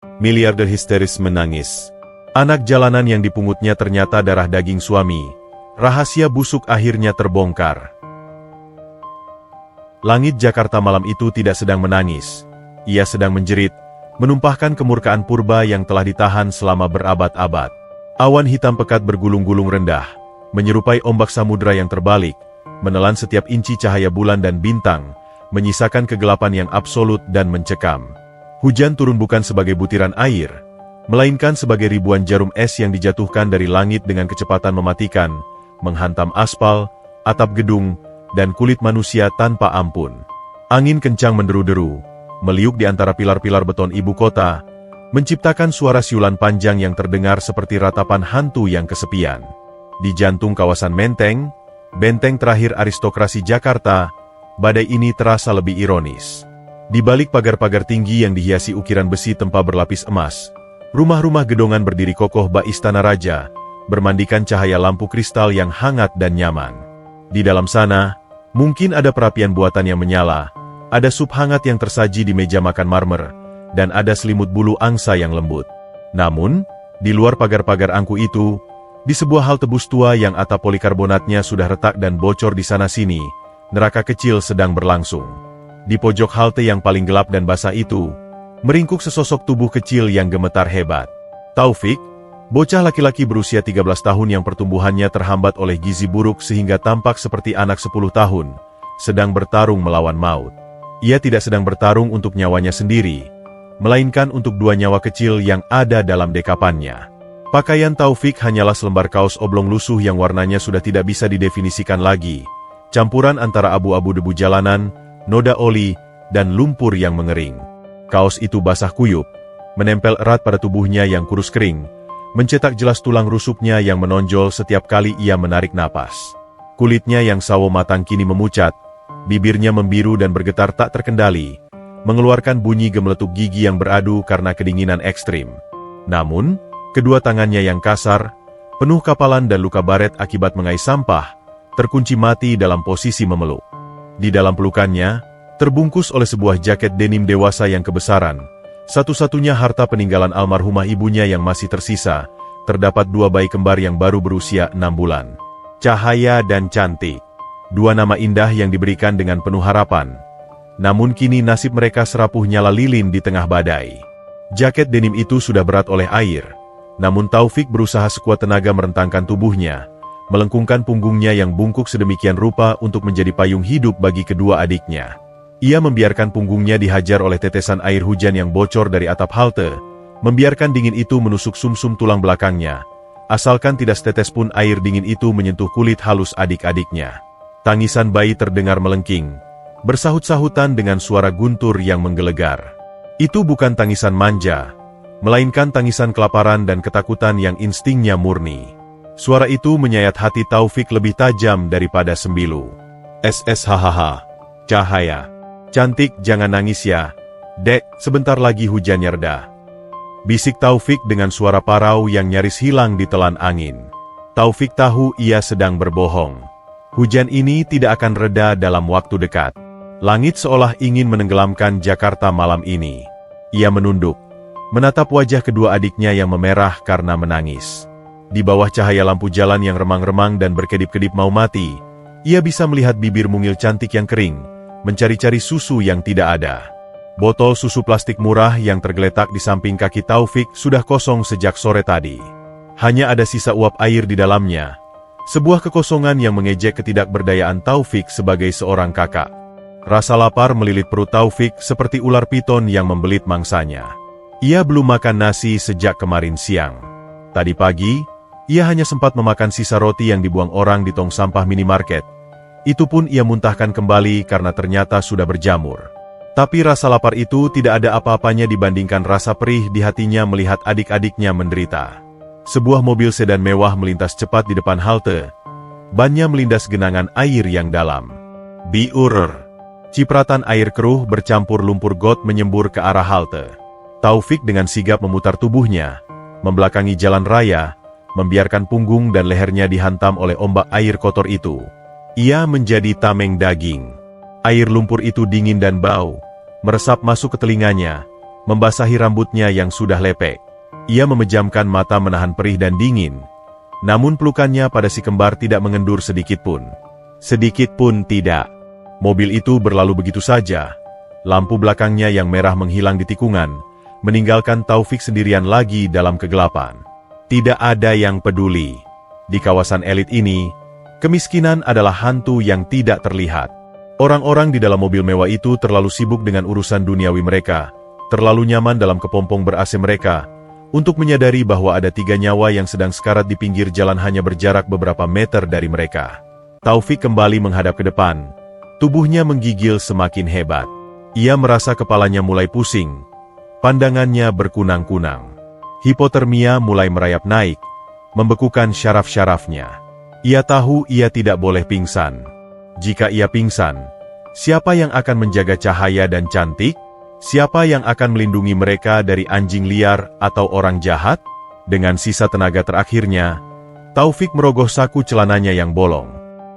Miliarder histeris menangis. Anak jalanan yang dipungutnya ternyata darah daging suami. Rahasia busuk akhirnya terbongkar. Langit Jakarta malam itu tidak sedang menangis. Ia sedang menjerit, menumpahkan kemurkaan purba yang telah ditahan selama berabad-abad. Awan hitam pekat bergulung-gulung rendah, menyerupai ombak samudera yang terbalik, menelan setiap inci cahaya bulan dan bintang, menyisakan kegelapan yang absolut dan mencekam. Hujan turun bukan sebagai butiran air, melainkan sebagai ribuan jarum es yang dijatuhkan dari langit dengan kecepatan mematikan, menghantam aspal, atap gedung, dan kulit manusia tanpa ampun. Angin kencang menderu-deru, meliuk di antara pilar-pilar beton ibu kota, menciptakan suara siulan panjang yang terdengar seperti ratapan hantu yang kesepian. Di jantung kawasan Menteng, benteng terakhir aristokrasi Jakarta, badai ini terasa lebih ironis. Di balik pagar-pagar tinggi yang dihiasi ukiran besi tempa berlapis emas, rumah-rumah gedongan berdiri kokoh bak istana raja, bermandikan cahaya lampu kristal yang hangat dan nyaman. Di dalam sana, mungkin ada perapian buatan yang menyala, ada sup hangat yang tersaji di meja makan marmer, dan ada selimut bulu angsa yang lembut. Namun, di luar pagar-pagar angku itu, di sebuah halte bus tua yang atap polikarbonatnya sudah retak dan bocor di sana-sini, neraka kecil sedang berlangsung. Di pojok halte yang paling gelap dan basah itu, meringkuk sesosok tubuh kecil yang gemetar hebat. Taufik, bocah laki-laki berusia 13 tahun yang pertumbuhannya terhambat oleh gizi buruk sehingga tampak seperti anak 10 tahun, sedang bertarung melawan maut. Ia tidak sedang bertarung untuk nyawanya sendiri, melainkan untuk dua nyawa kecil yang ada dalam dekapannya. Pakaian Taufik hanyalah selembar kaos oblong lusuh yang warnanya sudah tidak bisa didefinisikan lagi, campuran antara abu-abu debu jalanan, noda oli, dan lumpur yang mengering. Kaos itu basah kuyup, menempel erat pada tubuhnya yang kurus kering, mencetak jelas tulang rusuknya yang menonjol setiap kali ia menarik napas. Kulitnya yang sawo matang kini memucat, bibirnya membiru dan bergetar tak terkendali, mengeluarkan bunyi gemeletuk gigi yang beradu karena kedinginan ekstrim. Namun, kedua tangannya yang kasar, penuh kapalan dan luka baret akibat mengais sampah, terkunci mati dalam posisi memeluk. Di dalam pelukannya, terbungkus oleh sebuah jaket denim dewasa yang kebesaran, satu-satunya harta peninggalan almarhumah ibunya yang masih tersisa, terdapat dua bayi kembar yang baru berusia 6 bulan. Cahaya dan Cantik. Dua nama indah yang diberikan dengan penuh harapan. Namun kini nasib mereka serapuh nyala lilin di tengah badai. Jaket denim itu sudah berat oleh air, namun Taufik berusaha sekuat tenaga merentangkan tubuhnya, melengkungkan punggungnya yang bungkuk sedemikian rupa untuk menjadi payung hidup bagi kedua adiknya. Ia membiarkan punggungnya dihajar oleh tetesan air hujan yang bocor dari atap halte, membiarkan dingin itu menusuk sumsum tulang belakangnya, asalkan tidak setetes pun air dingin itu menyentuh kulit halus adik-adiknya. Tangisan bayi terdengar melengking, bersahut-sahutan dengan suara guntur yang menggelegar. Itu bukan tangisan manja, melainkan tangisan kelaparan dan ketakutan yang instingnya murni. Suara itu menyayat hati Taufik lebih tajam daripada sembilu. SSHHH. Cahaya. Cantik, jangan nangis ya. Dek, sebentar lagi hujannya reda. Bisik Taufik dengan suara parau yang nyaris hilang ditelan angin. Taufik tahu ia sedang berbohong. Hujan ini tidak akan reda dalam waktu dekat. Langit seolah ingin menenggelamkan Jakarta malam ini. Ia menunduk, menatap wajah kedua adiknya yang memerah karena menangis. Di bawah cahaya lampu jalan yang remang-remang dan berkedip-kedip mau mati, ia bisa melihat bibir mungil cantik yang kering, mencari-cari susu yang tidak ada. Botol susu plastik murah yang tergeletak di samping kaki Taufik sudah kosong sejak sore tadi. Hanya ada sisa uap air di dalamnya. Sebuah kekosongan yang mengejek ketidakberdayaan Taufik sebagai seorang kakak. Rasa lapar melilit perut Taufik seperti ular piton yang membelit mangsanya. Ia belum makan nasi sejak kemarin siang. Tadi pagi, ia hanya sempat memakan sisa roti yang dibuang orang di tong sampah minimarket. Itu pun ia muntahkan kembali karena ternyata sudah berjamur. Tapi rasa lapar itu tidak ada apa-apanya dibandingkan rasa perih di hatinya melihat adik-adiknya menderita. Sebuah mobil sedan mewah melintas cepat di depan halte. Bannya melindas genangan air yang dalam. Biur. Cipratan air keruh bercampur lumpur got menyembur ke arah halte. Taufik dengan sigap memutar tubuhnya, membelakangi jalan raya, membiarkan punggung dan lehernya dihantam oleh ombak air kotor itu. Ia menjadi tameng daging. Air lumpur itu dingin dan bau, meresap masuk ke telinganya, membasahi rambutnya yang sudah lepek. Ia memejamkan mata menahan perih dan dingin. Namun pelukannya pada si kembar tidak mengendur sedikit pun. Sedikit pun tidak. Mobil itu berlalu begitu saja. Lampu belakangnya yang merah menghilang di tikungan, meninggalkan Taufik sendirian lagi dalam kegelapan. Tidak ada yang peduli. Di kawasan elit ini, kemiskinan adalah hantu yang tidak terlihat. Orang-orang di dalam mobil mewah itu terlalu sibuk dengan urusan duniawi mereka, terlalu nyaman dalam kepompong ber-AC mereka, untuk menyadari bahwa ada 3 nyawa yang sedang sekarat di pinggir jalan hanya berjarak beberapa meter dari mereka. Taufik kembali menghadap ke depan. Tubuhnya menggigil semakin hebat. Ia merasa kepalanya mulai pusing. Pandangannya berkunang-kunang. Hipotermia mulai merayap naik, membekukan syaraf-syarafnya. Ia tahu ia tidak boleh pingsan. Jika ia pingsan, siapa yang akan menjaga Cahaya dan Cantik? Siapa yang akan melindungi mereka dari anjing liar atau orang jahat? Dengan sisa tenaga terakhirnya, Taufik merogoh saku celananya yang bolong.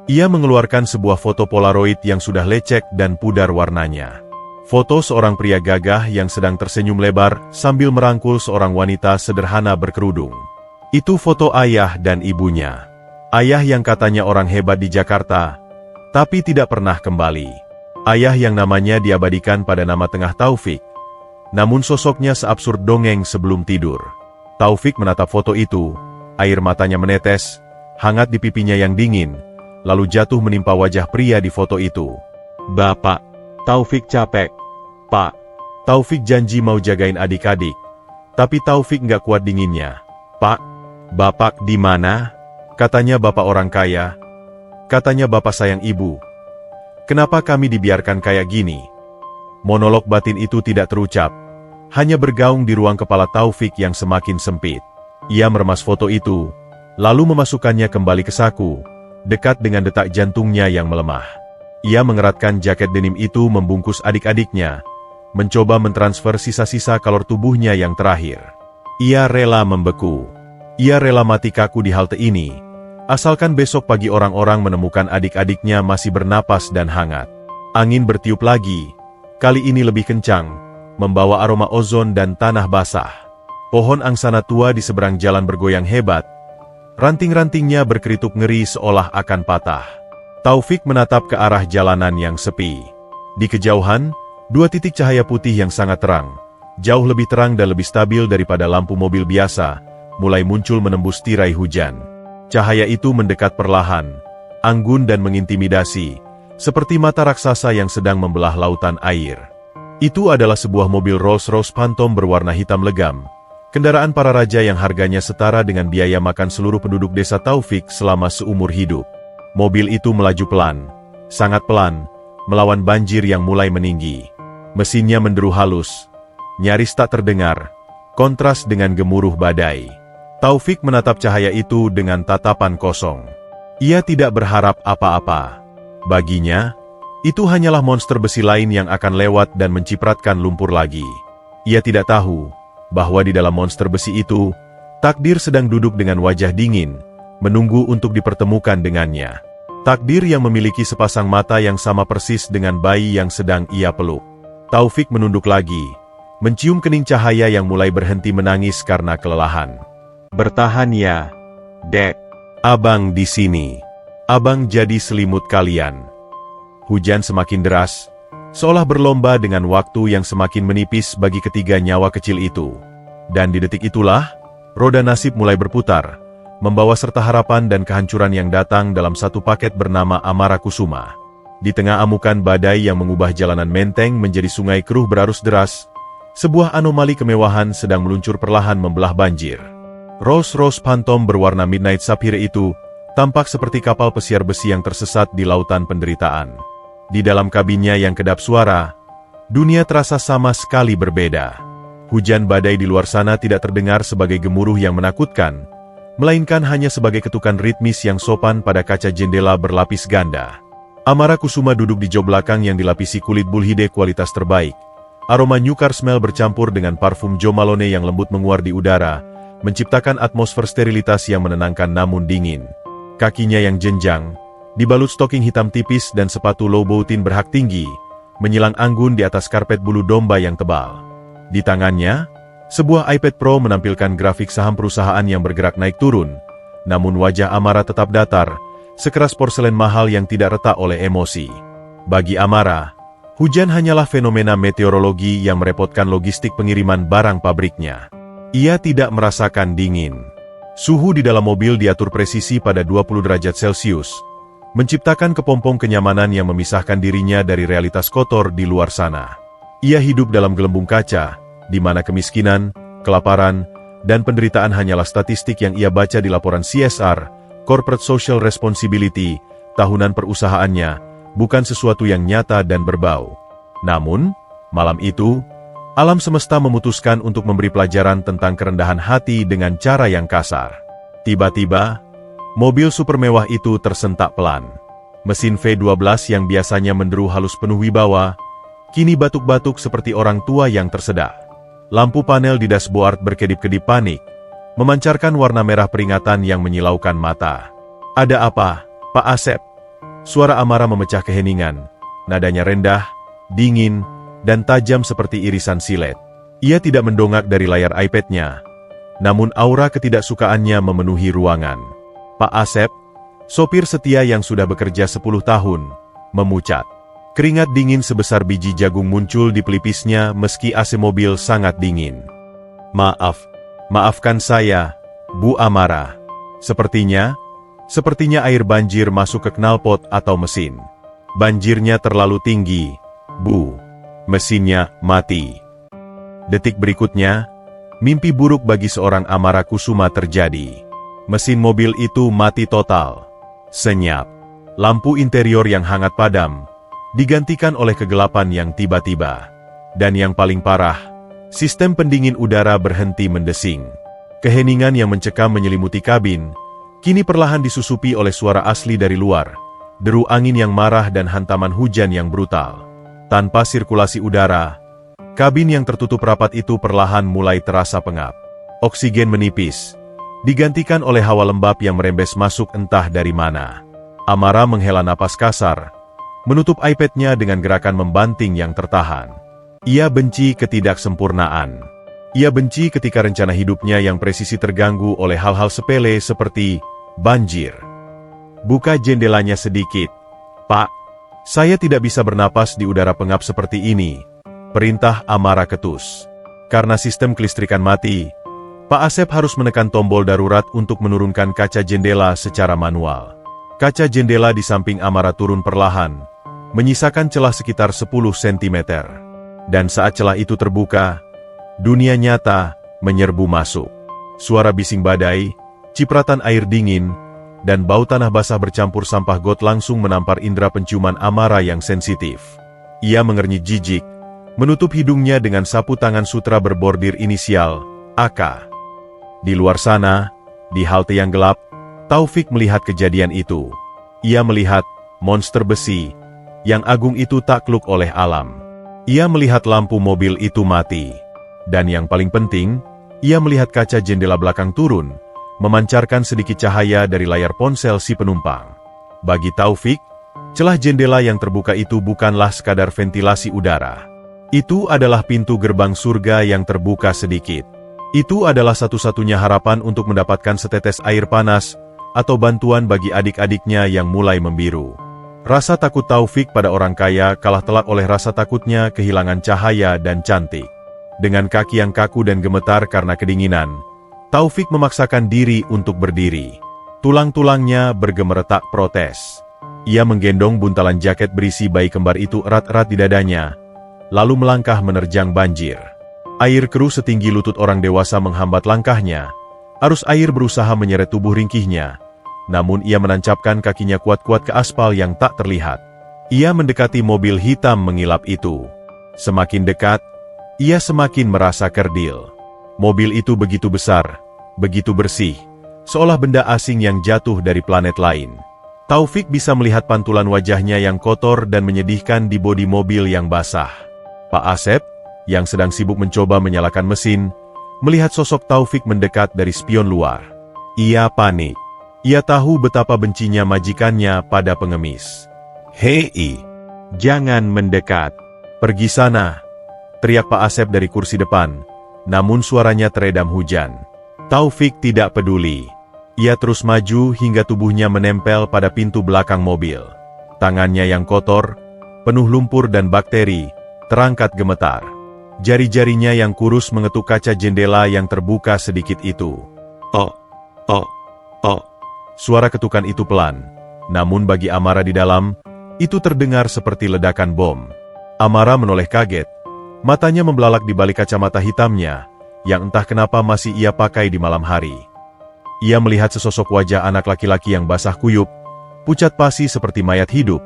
Ia mengeluarkan sebuah foto Polaroid yang sudah lecek dan pudar warnanya. Foto seorang pria gagah yang sedang tersenyum lebar sambil merangkul seorang wanita sederhana berkerudung. Itu foto ayah dan ibunya. Ayah yang katanya orang hebat di Jakarta, tapi tidak pernah kembali. Ayah yang namanya diabadikan pada nama tengah Taufik. Namun sosoknya seabsurd dongeng sebelum tidur. Taufik menatap foto itu, air matanya menetes, hangat di pipinya yang dingin, lalu jatuh menimpa wajah pria di foto itu. "Bapak." Taufik capek. "Pak." Taufik janji mau jagain adik-adik. Tapi Taufik nggak kuat dinginnya. "Pak, Bapak di mana?" Katanya Bapak orang kaya. Katanya Bapak sayang ibu. Kenapa kami dibiarkan kayak gini? Monolog batin itu tidak terucap. Hanya bergaung di ruang kepala Taufik yang semakin sempit. Ia meremas foto itu, lalu memasukkannya kembali ke saku, dekat dengan detak jantungnya yang melemah. Ia mengeratkan jaket denim itu membungkus adik-adiknya, mencoba mentransfer sisa-sisa kalor tubuhnya yang terakhir. Ia rela membeku. Ia rela mati kaku di halte ini, asalkan besok pagi orang-orang menemukan adik-adiknya masih bernapas dan hangat. Angin bertiup lagi, kali ini lebih kencang, membawa aroma ozon dan tanah basah. Pohon angsana tua di seberang jalan bergoyang hebat, ranting-rantingnya berkerituk ngeri seolah akan patah. Taufik menatap ke arah jalanan yang sepi. Di kejauhan, 2 titik cahaya putih yang sangat terang, jauh lebih terang dan lebih stabil daripada lampu mobil biasa, mulai muncul menembus tirai hujan. Cahaya itu mendekat perlahan, anggun dan mengintimidasi, seperti mata raksasa yang sedang membelah lautan air. Itu adalah sebuah mobil Rolls-Royce Phantom berwarna hitam legam, kendaraan para raja yang harganya setara dengan biaya makan seluruh penduduk desa Taufik selama seumur hidup. Mobil itu melaju pelan, sangat pelan, melawan banjir yang mulai meninggi. Mesinnya menderu halus, nyaris tak terdengar, kontras dengan gemuruh badai. Taufik menatap cahaya itu dengan tatapan kosong. Ia tidak berharap apa-apa. Baginya, itu hanyalah monster besi lain yang akan lewat dan mencipratkan lumpur lagi. Ia tidak tahu bahwa di dalam monster besi itu, takdir sedang duduk dengan wajah dingin, menunggu untuk dipertemukan dengannya. Takdir yang memiliki sepasang mata yang sama persis dengan bayi yang sedang ia peluk. Taufik menunduk lagi, mencium kening Cahaya yang mulai berhenti menangis karena kelelahan. "Bertahan ya, Dek. Abang di sini. Abang jadi selimut kalian." Hujan semakin deras, seolah berlomba dengan waktu yang semakin menipis bagi ketiga nyawa kecil itu. Dan di detik itulah, roda nasib mulai berputar, membawa serta harapan dan kehancuran yang datang dalam satu paket bernama Amarakusuma. Di tengah amukan badai yang mengubah jalanan Menteng menjadi sungai keruh berarus deras, sebuah anomali kemewahan sedang meluncur perlahan membelah banjir. Rolls-Royce Phantom berwarna Midnight Sapphire itu tampak seperti kapal pesiar besi yang tersesat di lautan penderitaan. Di dalam kabinnya yang kedap suara, dunia terasa sama sekali berbeda. Hujan badai di luar sana tidak terdengar sebagai gemuruh yang menakutkan, melainkan hanya sebagai ketukan ritmis yang sopan pada kaca jendela berlapis ganda. Amarakusuma duduk di jok belakang yang dilapisi kulit bullhead kualitas terbaik. Aroma New Car Smell bercampur dengan parfum Jo Malone yang lembut menguar di udara, menciptakan atmosfer sterilitas yang menenangkan namun dingin. Kakinya yang jenjang, dibalut stoking hitam tipis dan sepatu low bow tin berhak tinggi, menyilang anggun di atas karpet bulu domba yang tebal. Di tangannya, sebuah iPad Pro menampilkan grafik saham perusahaan yang bergerak naik turun, namun wajah Amara tetap datar, sekeras porselen mahal yang tidak retak oleh emosi. Bagi Amara, hujan hanyalah fenomena meteorologi yang merepotkan logistik pengiriman barang pabriknya. Ia tidak merasakan dingin. Suhu di dalam mobil diatur presisi pada 20 derajat Celcius, menciptakan kepompong kenyamanan yang memisahkan dirinya dari realitas kotor di luar sana. Ia hidup dalam gelembung kaca, di mana kemiskinan, kelaparan, dan penderitaan hanyalah statistik yang ia baca di laporan CSR, Corporate Social Responsibility, tahunan perusahaannya, bukan sesuatu yang nyata dan berbau. Namun, malam itu, alam semesta memutuskan untuk memberi pelajaran tentang kerendahan hati dengan cara yang kasar. Tiba-tiba, mobil super mewah itu tersentak pelan. Mesin V12 yang biasanya menderu halus penuh wibawa, kini batuk-batuk seperti orang tua yang tersedak. Lampu panel di dashboard berkedip-kedip panik, memancarkan warna merah peringatan yang menyilaukan mata. "Ada apa, Pak Asep?" Suara Amara memecah keheningan, nadanya rendah, dingin, dan tajam seperti irisan silet. Ia tidak mendongak dari layar iPad-nya, namun aura ketidaksukaannya memenuhi ruangan. Pak Asep, sopir setia yang sudah bekerja 10 tahun, memucat. Keringat dingin sebesar biji jagung muncul di pelipisnya meski AC mobil sangat dingin. Maafkan saya, Bu Amara. Sepertinya air banjir masuk ke knalpot atau mesin. Banjirnya terlalu tinggi, Bu. Mesinnya mati. Detik berikutnya, mimpi buruk bagi seorang Amara Kusuma terjadi. Mesin mobil itu mati total. Senyap. Lampu interior yang hangat padam, digantikan oleh kegelapan yang tiba-tiba. Dan yang paling parah, sistem pendingin udara berhenti mendesing. Keheningan yang mencekam menyelimuti kabin, kini perlahan disusupi oleh suara asli dari luar, deru angin yang marah dan hantaman hujan yang brutal. Tanpa sirkulasi udara, kabin yang tertutup rapat itu perlahan mulai terasa pengap. Oksigen menipis, digantikan oleh hawa lembab yang merembes masuk entah dari mana. Amara menghela napas kasar, menutup iPad-nya dengan gerakan membanting yang tertahan. Ia benci ketidaksempurnaan. Ia benci ketika rencana hidupnya yang presisi terganggu oleh hal-hal sepele seperti banjir. "Buka jendelanya sedikit, Pak. Saya tidak bisa bernapas di udara pengap seperti ini," perintah Amara ketus. Karena sistem kelistrikan mati, Pak Asep harus menekan tombol darurat untuk menurunkan kaca jendela secara manual. Kaca jendela di samping Amara turun perlahan, menyisakan celah sekitar 10 cm. Dan saat celah itu terbuka, dunia nyata menyerbu masuk. Suara bising badai, cipratan air dingin, dan bau tanah basah bercampur sampah got langsung menampar indera penciuman Amara yang sensitif. Ia mengernyit jijik, menutup hidungnya dengan sapu tangan sutra berbordir inisial AK. Di luar sana, di halte yang gelap, Taufik melihat kejadian itu. Ia melihat monster besi yang agung itu takluk oleh alam. Ia melihat lampu mobil itu mati. Dan yang paling penting, ia melihat kaca jendela belakang turun, memancarkan sedikit cahaya dari layar ponsel si penumpang. Bagi Taufik, celah jendela yang terbuka itu bukanlah sekadar ventilasi udara. Itu adalah pintu gerbang surga yang terbuka sedikit. Itu adalah satu-satunya harapan untuk mendapatkan setetes air panas atau bantuan bagi adik-adiknya yang mulai membiru. Rasa takut Taufik pada orang kaya kalah telak oleh rasa takutnya kehilangan cahaya dan cantik. Dengan kaki yang kaku dan gemetar karena kedinginan, Taufik memaksakan diri untuk berdiri. Tulang-tulangnya bergemeretak protes. Ia menggendong buntalan jaket berisi bayi kembar itu erat-erat di dadanya, lalu melangkah menerjang banjir. Air keruh setinggi lutut orang dewasa menghambat langkahnya. Arus air berusaha menyeret tubuh ringkihnya, namun ia menancapkan kakinya kuat-kuat ke aspal yang tak terlihat. Ia mendekati mobil hitam mengilap itu. Semakin dekat, ia semakin merasa kerdil. Mobil itu begitu besar, begitu bersih, seolah benda asing yang jatuh dari planet lain. Taufik bisa melihat pantulan wajahnya yang kotor dan menyedihkan di bodi mobil yang basah. Pak Asep, yang sedang sibuk mencoba menyalakan mesin, melihat sosok Taufik mendekat dari spion luar. Ia panik. Ia tahu betapa bencinya majikannya pada pengemis. "Hei, jangan mendekat. Pergi sana." teriak Pak Asep dari kursi depan, namun suaranya teredam hujan. Taufik tidak peduli. Ia terus maju hingga tubuhnya menempel pada pintu belakang mobil. Tangannya yang kotor, penuh lumpur dan bakteri, terangkat gemetar. Jari-jarinya yang kurus mengetuk kaca jendela yang terbuka sedikit itu. Tok, tok, tok. Suara ketukan itu pelan, namun bagi Amara di dalam, itu terdengar seperti ledakan bom. Amara menoleh kaget. Matanya membelalak di balik kacamata hitamnya, yang entah kenapa masih ia pakai di malam hari. Ia melihat sesosok wajah anak laki-laki yang basah kuyup, pucat pasi seperti mayat hidup,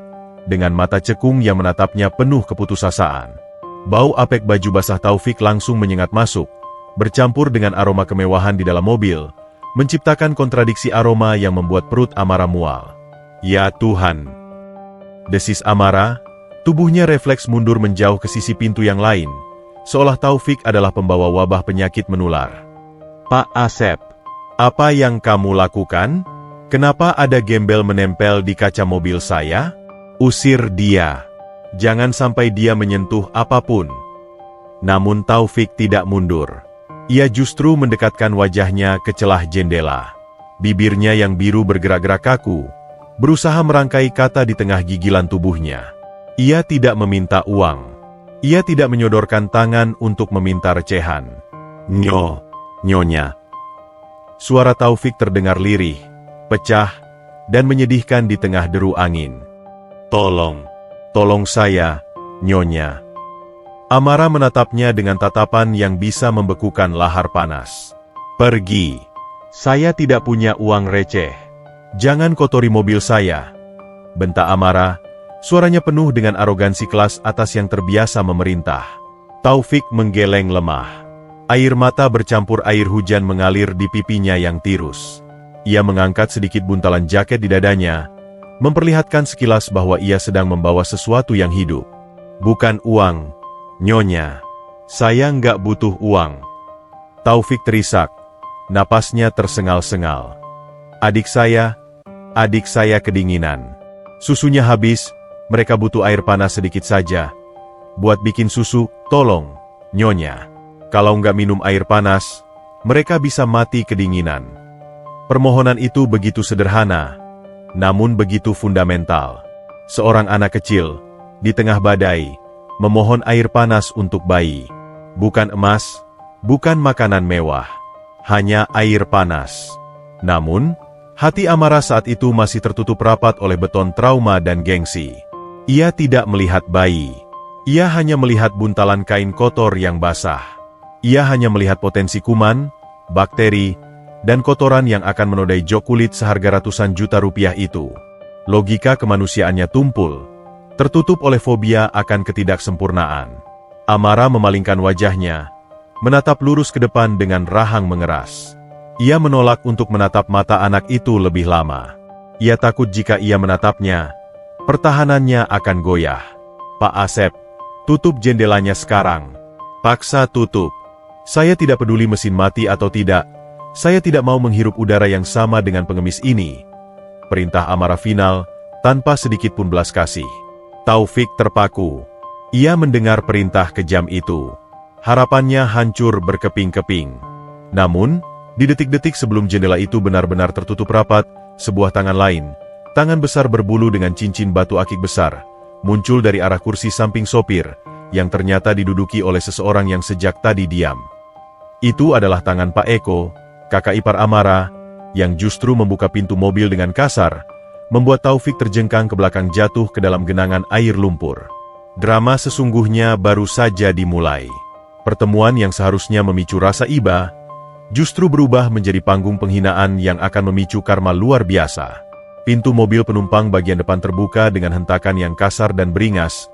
dengan mata cekung yang menatapnya penuh keputusasaan. Bau apek baju basah Taufik langsung menyengat masuk, bercampur dengan aroma kemewahan di dalam mobil, menciptakan kontradiksi aroma yang membuat perut Amara mual. Ya Tuhan! Desis Amara, tubuhnya refleks mundur menjauh ke sisi pintu yang lain, seolah Taufik adalah pembawa wabah penyakit menular. Pak Asep, apa yang kamu lakukan? Kenapa ada gembel menempel di kaca mobil saya? Usir dia. Jangan sampai dia menyentuh apapun. Namun Taufik tidak mundur. Ia justru mendekatkan wajahnya ke celah jendela. Bibirnya yang biru bergerak-gerak kaku, berusaha merangkai kata di tengah gigilan tubuhnya. Ia tidak meminta uang. Ia tidak menyodorkan tangan untuk meminta recehan. Nyonya. Suara Taufik terdengar lirih, pecah, dan menyedihkan di tengah deru angin. Tolong saya, Nyonya. Amara menatapnya dengan tatapan yang bisa membekukan lahar panas. Pergi. Saya tidak punya uang receh. Jangan kotori mobil saya. Bentak Amara, suaranya penuh dengan arogansi kelas atas yang terbiasa memerintah. Taufik menggeleng lemah. Air mata bercampur air hujan mengalir di pipinya yang tirus. Ia mengangkat sedikit buntalan jaket di dadanya, memperlihatkan sekilas bahwa ia sedang membawa sesuatu yang hidup. Bukan uang, Nyonya. Saya nggak butuh uang. Taufik terisak, napasnya tersengal-sengal. Adik saya kedinginan. Susunya habis, mereka butuh air panas sedikit saja. Buat bikin susu, tolong, Nyonya. Kalau nggak minum air panas, mereka bisa mati kedinginan. Permohonan itu begitu sederhana, namun begitu fundamental. Seorang anak kecil, di tengah badai, memohon air panas untuk bayi. Bukan emas, bukan makanan mewah, hanya air panas. Namun, hati Amara saat itu masih tertutup rapat oleh beton trauma dan gengsi. Ia tidak melihat bayi. Ia hanya melihat buntalan kain kotor yang basah. Ia hanya melihat potensi kuman, bakteri, dan kotoran yang akan menodai jok kulit seharga ratusan juta rupiah itu. Logika kemanusiaannya tumpul, tertutup oleh fobia akan ketidaksempurnaan. Amara memalingkan wajahnya, menatap lurus ke depan dengan rahang mengeras. Ia menolak untuk menatap mata anak itu lebih lama. Ia takut jika ia menatapnya, pertahanannya akan goyah. Pak Asep, tutup jendelanya sekarang. Paksa tutup. Saya tidak peduli mesin mati atau tidak. Saya tidak mau menghirup udara yang sama dengan pengemis ini. Perintah Amara final, tanpa sedikit pun belas kasih. Taufik terpaku. Ia mendengar perintah kejam itu. Harapannya hancur berkeping-keping. Namun, di detik-detik sebelum jendela itu benar-benar tertutup rapat, sebuah tangan lain, tangan besar berbulu dengan cincin batu akik besar, muncul dari arah kursi samping sopir, yang ternyata diduduki oleh seseorang yang sejak tadi diam. Itu adalah tangan Pak Eko, kakak ipar Amara, yang justru membuka pintu mobil dengan kasar, membuat Taufik terjengkang ke belakang jatuh ke dalam genangan air lumpur. Drama sesungguhnya baru saja dimulai. Pertemuan yang seharusnya memicu rasa iba, justru berubah menjadi panggung penghinaan yang akan memicu karma luar biasa. Pintu mobil penumpang bagian depan terbuka dengan hentakan yang kasar dan beringas,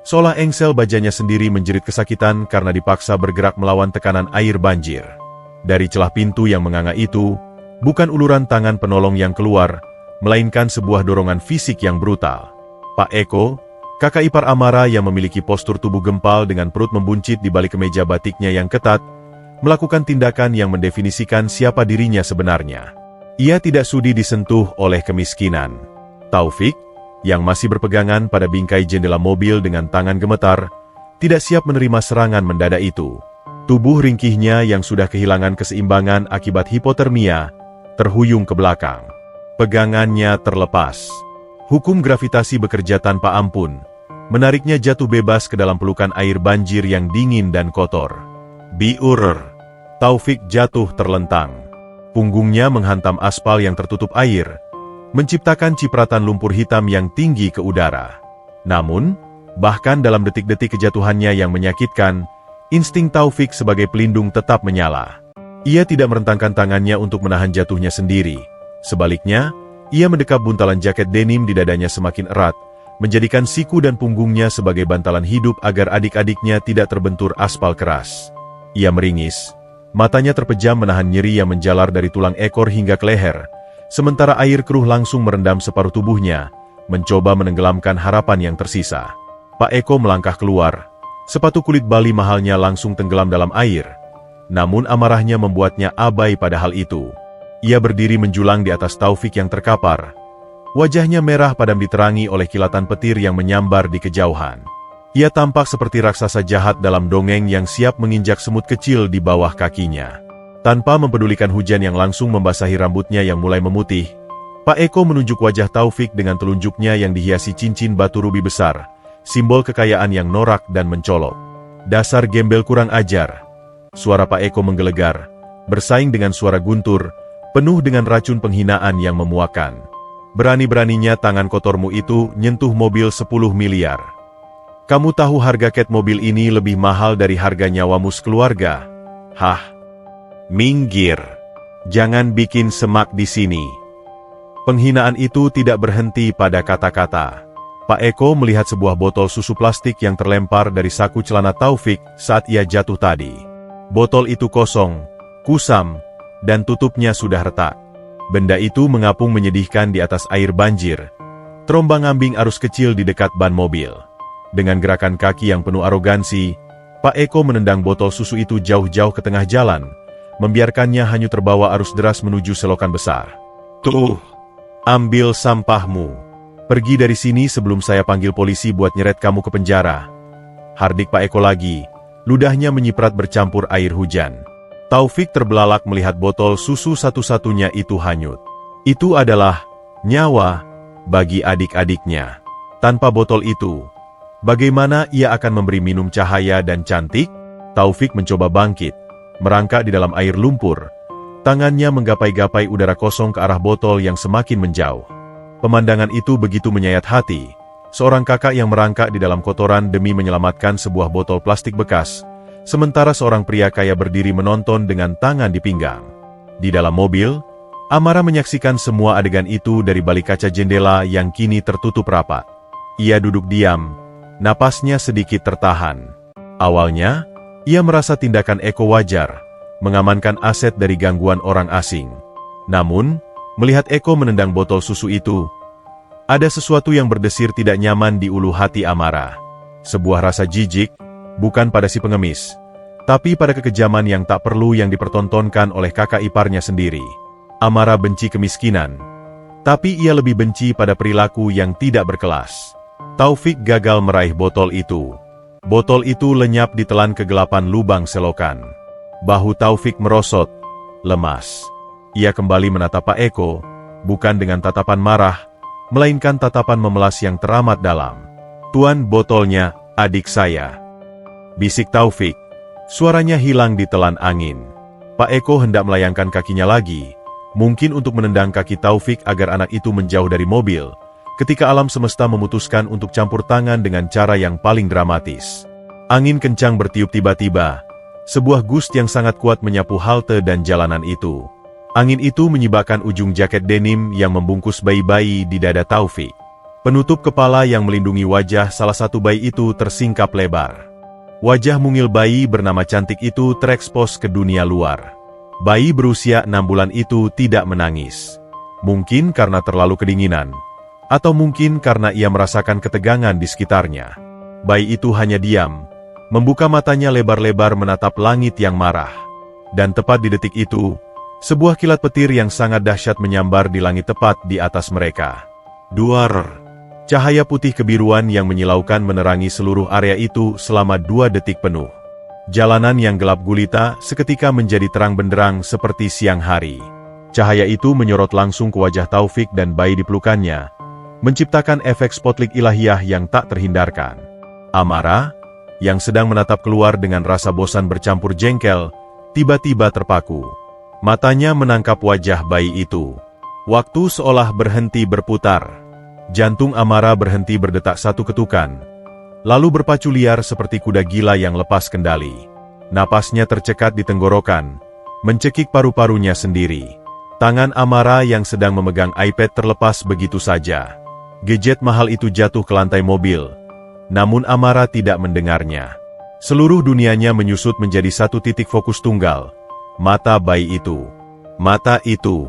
seolah engsel bajanya sendiri menjerit kesakitan karena dipaksa bergerak melawan tekanan air banjir. Dari celah pintu yang menganga itu, bukan uluran tangan penolong yang keluar, melainkan sebuah dorongan fisik yang brutal. Pak Eko, kakak ipar Amara yang memiliki postur tubuh gempal dengan perut membuncit di balik kemeja batiknya yang ketat, melakukan tindakan yang mendefinisikan siapa dirinya sebenarnya. Ia tidak sudi disentuh oleh kemiskinan. Taufik, yang masih berpegangan pada bingkai jendela mobil dengan tangan gemetar, tidak siap menerima serangan mendadak itu. Tubuh ringkihnya yang sudah kehilangan keseimbangan akibat hipotermia, terhuyung ke belakang. Pegangannya terlepas. Hukum gravitasi bekerja tanpa ampun, menariknya jatuh bebas ke dalam pelukan air banjir yang dingin dan kotor. Biur. Taufik jatuh terlentang. Punggungnya menghantam aspal yang tertutup air, menciptakan cipratan lumpur hitam yang tinggi ke udara. Namun, bahkan dalam detik-detik kejatuhannya yang menyakitkan, insting Taufik sebagai pelindung tetap menyala. Ia tidak merentangkan tangannya untuk menahan jatuhnya sendiri. Sebaliknya, ia mendekap buntalan jaket denim di dadanya semakin erat, menjadikan siku dan punggungnya sebagai bantalan hidup agar adik-adiknya tidak terbentur aspal keras. Ia meringis, matanya terpejam menahan nyeri yang menjalar dari tulang ekor hingga ke leher, sementara air keruh langsung merendam separuh tubuhnya, mencoba menenggelamkan harapan yang tersisa. Pak Eko melangkah keluar, sepatu kulit Bali mahalnya langsung tenggelam dalam air, namun amarahnya membuatnya abai pada hal itu. Ia berdiri menjulang di atas Taufik yang terkapar. Wajahnya merah padam diterangi oleh kilatan petir yang menyambar di kejauhan. Ia tampak seperti raksasa jahat dalam dongeng yang siap menginjak semut kecil di bawah kakinya. Tanpa mempedulikan hujan yang langsung membasahi rambutnya yang mulai memutih, Pak Eko menunjuk wajah Taufik dengan telunjuknya yang dihiasi cincin batu rubi besar, simbol kekayaan yang norak dan mencolok. Dasar gembel kurang ajar. Suara Pak Eko menggelegar, bersaing dengan suara guntur, penuh dengan racun penghinaan yang memuakkan. Berani-beraninya tangan kotormu itu nyentuh mobil 10 miliar. Kamu tahu harga cat mobil ini lebih mahal dari harga nyawamu sekeluarga? Hah? Minggir. Jangan bikin semak di sini. Penghinaan itu tidak berhenti pada kata-kata. Pak Eko melihat sebuah botol susu plastik yang terlempar dari saku celana Taufik saat ia jatuh tadi. Botol itu kosong, kusam, dan tutupnya sudah retak. Benda itu mengapung menyedihkan di atas air banjir, terombang-ambing arus kecil di dekat ban mobil. Dengan gerakan kaki yang penuh arogansi, Pak Eko menendang botol susu itu jauh-jauh ke tengah jalan, membiarkannya hanyut terbawa arus deras menuju selokan besar. Tuh, ambil sampahmu. Pergi dari sini sebelum saya panggil polisi buat nyeret kamu ke penjara. Hardik Pak Eko lagi, ludahnya menyiprat bercampur air hujan. Taufik terbelalak melihat botol susu satu-satunya itu hanyut. Itu adalah nyawa bagi adik-adiknya. Tanpa botol itu, bagaimana ia akan memberi minum cahaya dan cantik? Taufik mencoba bangkit, merangkak di dalam air lumpur. Tangannya menggapai-gapai udara kosong ke arah botol yang semakin menjauh. Pemandangan itu begitu menyayat hati. Seorang kakak yang merangkak di dalam kotoran demi menyelamatkan sebuah botol plastik bekas, sementara seorang pria kaya berdiri menonton dengan tangan di pinggang. Di dalam mobil, Amara menyaksikan semua adegan itu dari balik kaca jendela yang kini tertutup rapat. Ia duduk diam, napasnya sedikit tertahan. Awalnya, ia merasa tindakan Eko wajar, mengamankan aset dari gangguan orang asing. Namun, melihat Eko menendang botol susu itu, ada sesuatu yang berdesir tidak nyaman di ulu hati Amara. Sebuah rasa jijik, bukan pada si pengemis, tapi pada kekejaman yang tak perlu yang dipertontonkan oleh kakak iparnya sendiri. Amara benci kemiskinan, tapi ia lebih benci pada perilaku yang tidak berkelas. Taufik gagal meraih botol itu. Botol itu lenyap ditelan kegelapan lubang selokan. Bahu Taufik merosot, lemas. Ia kembali menatap Pak Eko, bukan dengan tatapan marah, melainkan tatapan memelas yang teramat dalam. "Tuan, botolnya, adik saya," bisik Taufik. Suaranya hilang ditelan angin. Pak Eko hendak melayangkan kakinya lagi, mungkin untuk menendang kaki Taufik agar anak itu menjauh dari mobil, ketika alam semesta memutuskan untuk campur tangan dengan cara yang paling dramatis. Angin kencang bertiup tiba-tiba, sebuah gust yang sangat kuat menyapu halte dan jalanan itu. Angin itu menyibakkan ujung jaket denim yang membungkus bayi-bayi di dada Taufik. Penutup kepala yang melindungi wajah salah satu bayi itu tersingkap lebar. Wajah mungil bayi bernama cantik itu terekspos ke dunia luar. Bayi berusia 6 bulan itu tidak menangis. Mungkin karena terlalu kedinginan, atau mungkin karena ia merasakan ketegangan di sekitarnya. Bayi itu hanya diam, membuka matanya lebar-lebar menatap langit yang marah. Dan tepat di detik itu, sebuah kilat petir yang sangat dahsyat menyambar di langit tepat di atas mereka. Duar! Cahaya putih kebiruan yang menyilaukan menerangi seluruh area itu selama 2 detik penuh. Jalanan yang gelap gulita seketika menjadi terang benderang seperti siang hari. Cahaya itu menyorot langsung ke wajah Taufik dan bayi di pelukannya, menciptakan efek spotlight ilahiyah yang tak terhindarkan. Amara, yang sedang menatap keluar dengan rasa bosan bercampur jengkel, tiba-tiba terpaku. Matanya menangkap wajah bayi itu. Waktu seolah berhenti berputar. Jantung Amara berhenti berdetak satu ketukan, lalu berpacu liar seperti kuda gila yang lepas kendali. Napasnya tercekat di tenggorokan, mencekik paru-parunya sendiri. Tangan Amara yang sedang memegang iPad terlepas begitu saja. Gadget mahal itu jatuh ke lantai mobil, namun Amara tidak mendengarnya. Seluruh dunianya menyusut menjadi satu titik fokus tunggal. Mata bayi itu. Mata itu.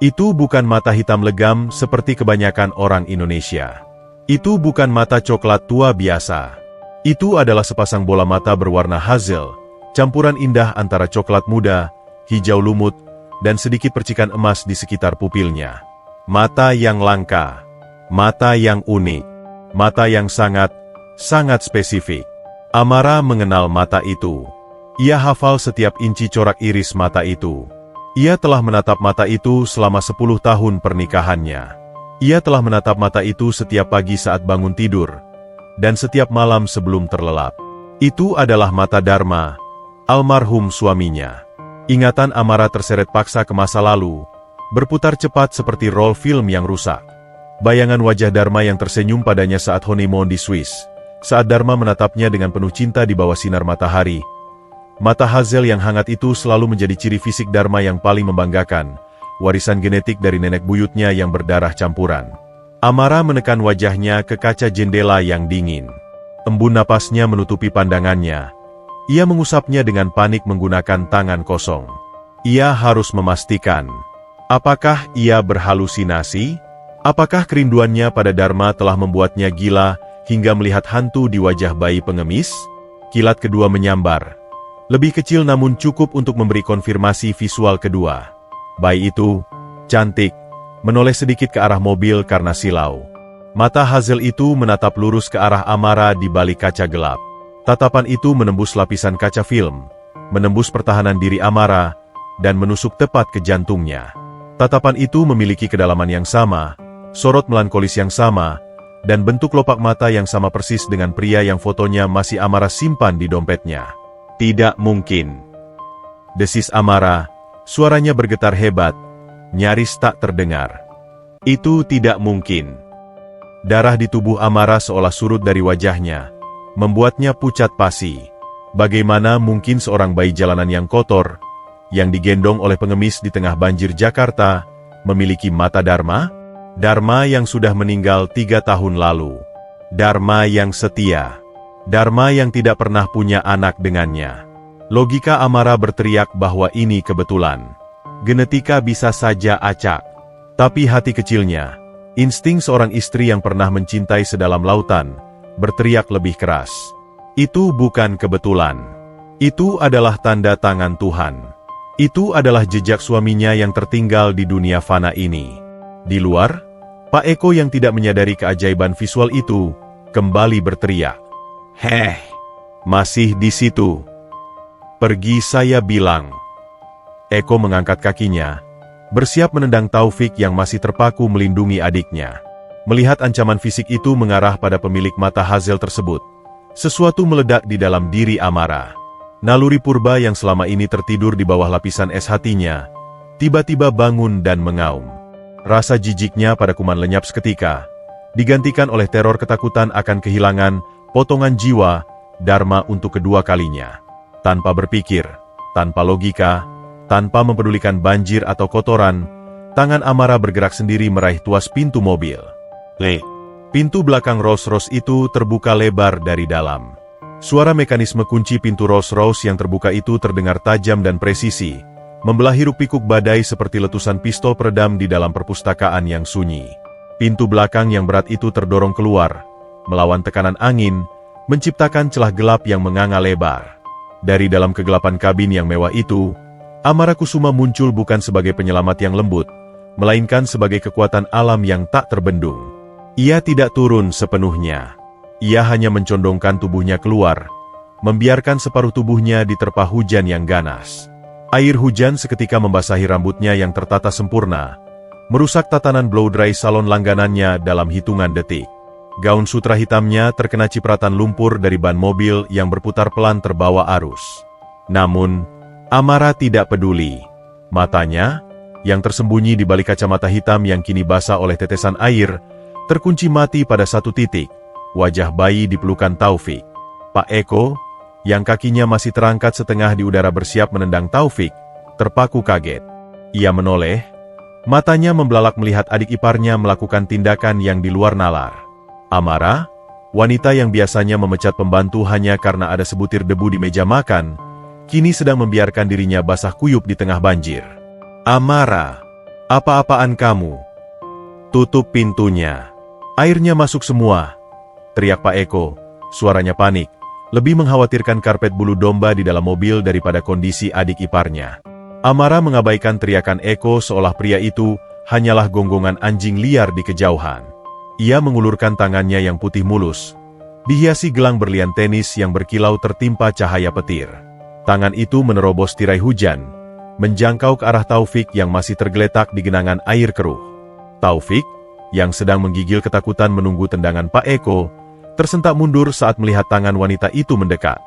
Itu bukan mata hitam legam seperti kebanyakan orang Indonesia. Itu bukan mata coklat tua biasa. Itu adalah sepasang bola mata berwarna hazel, campuran indah antara coklat muda, hijau lumut, dan sedikit percikan emas di sekitar pupilnya. Mata yang langka. Mata yang unik. Mata yang sangat spesifik. Amara mengenal mata itu. Ia hafal setiap inci corak iris mata itu. Ia telah menatap mata itu selama 10 tahun pernikahannya. Ia telah menatap mata itu setiap pagi saat bangun tidur, dan setiap malam sebelum terlelap. Itu adalah mata Dharma, almarhum suaminya. Ingatan Amara terseret paksa ke masa lalu, berputar cepat seperti roll film yang rusak. Bayangan wajah Dharma yang tersenyum padanya saat honeymoon di Swiss, saat Dharma menatapnya dengan penuh cinta di bawah sinar matahari. Mata hazel yang hangat itu selalu menjadi ciri fisik Dharma yang paling membanggakan, warisan genetik dari nenek buyutnya yang berdarah campuran. Amara menekan wajahnya ke kaca jendela yang dingin. Embun napasnya menutupi pandangannya. Ia mengusapnya dengan panik menggunakan tangan kosong. Ia harus memastikan, apakah ia berhalusinasi? Apakah kerinduannya pada Dharma telah membuatnya gila hingga melihat hantu di wajah bayi pengemis? Kilat kedua menyambar. Lebih kecil namun cukup untuk memberi konfirmasi visual kedua. Bayi itu, cantik, menoleh sedikit ke arah mobil karena silau. Mata hazel itu menatap lurus ke arah Amara di balik kaca gelap. Tatapan itu menembus lapisan kaca film, menembus pertahanan diri Amara, dan menusuk tepat ke jantungnya. Tatapan itu memiliki kedalaman yang sama, sorot melankolis yang sama, dan bentuk lopak mata yang sama persis dengan pria yang fotonya masih Amara simpan di dompetnya. Tidak mungkin. Desis Amara, suaranya bergetar hebat, nyaris tak terdengar. Itu tidak mungkin. Darah di tubuh Amara seolah surut dari wajahnya, membuatnya pucat pasi. Bagaimana mungkin seorang bayi jalanan yang kotor, yang digendong oleh pengemis di tengah banjir Jakarta, memiliki mata Dharma? Dharma yang sudah meninggal 3 tahun lalu. Dharma yang setia. Dharma yang tidak pernah punya anak dengannya. Logika Amara berteriak bahwa ini kebetulan. Genetika bisa saja acak. Tapi hati kecilnya, insting seorang istri yang pernah mencintai sedalam lautan, berteriak lebih keras. Itu bukan kebetulan. Itu adalah tanda tangan Tuhan. Itu adalah jejak suaminya yang tertinggal di dunia fana ini. Di luar, Pak Eko yang tidak menyadari keajaiban visual itu, kembali berteriak. Heh, masih di situ. Pergi saya bilang. Eko mengangkat kakinya, bersiap menendang Taufik yang masih terpaku melindungi adiknya. Melihat ancaman fisik itu mengarah pada pemilik mata hazel tersebut, sesuatu meledak di dalam diri Amara. Naluri purba yang selama ini tertidur di bawah lapisan es hatinya, tiba-tiba bangun dan mengaum. Rasa jijiknya pada kuman lenyap seketika, digantikan oleh teror ketakutan akan kehilangan potongan jiwa Dharma untuk kedua kalinya. Tanpa berpikir, tanpa logika, tanpa mempedulikan banjir atau kotoran, tangan Amara bergerak sendiri meraih tuas pintu mobil. Pintu belakang Rolls-Royce itu terbuka lebar dari dalam. Suara mekanisme kunci pintu Rolls-Royce yang terbuka itu terdengar tajam dan presisi, membelah hiruk-pikuk badai seperti letusan pistol peredam di dalam perpustakaan yang sunyi. Pintu belakang yang berat itu terdorong keluar, melawan tekanan angin, menciptakan celah gelap yang menganga lebar. Dari dalam kegelapan kabin yang mewah itu, Amara Kusuma muncul bukan sebagai penyelamat yang lembut, melainkan sebagai kekuatan alam yang tak terbendung. Ia tidak turun sepenuhnya. Ia hanya mencondongkan tubuhnya keluar, membiarkan separuh tubuhnya diterpa hujan yang ganas. Air hujan seketika membasahi rambutnya yang tertata sempurna, merusak tatanan blow-dry salon langganannya dalam hitungan detik. Gaun sutra hitamnya terkena cipratan lumpur dari ban mobil yang berputar pelan terbawa arus. Namun, Amara tidak peduli. Matanya, yang tersembunyi di balik kacamata hitam yang kini basah oleh tetesan air, terkunci mati pada satu titik, wajah bayi di pelukan Taufik. Pak Eko, yang kakinya masih terangkat setengah di udara bersiap menendang Taufik, terpaku kaget. Ia menoleh, matanya membelalak melihat adik iparnya melakukan tindakan yang di luar nalar. Amara, wanita yang biasanya memecat pembantu hanya karena ada sebutir debu di meja makan, kini sedang membiarkan dirinya basah kuyup di tengah banjir. Amara, apa-apaan kamu? Tutup pintunya. Airnya masuk semua, teriak Pak Eko, suaranya panik, lebih mengkhawatirkan karpet bulu domba di dalam mobil daripada kondisi adik iparnya. Amara mengabaikan teriakan Eko seolah pria itu hanyalah gonggongan anjing liar di kejauhan. Ia mengulurkan tangannya yang putih mulus, dihiasi gelang berlian tenis yang berkilau tertimpa cahaya petir. Tangan itu menerobos tirai hujan, menjangkau ke arah Taufik yang masih tergeletak di genangan air keruh. Taufik, yang sedang menggigil ketakutan menunggu tendangan Pak Eko, tersentak mundur saat melihat tangan wanita itu mendekat.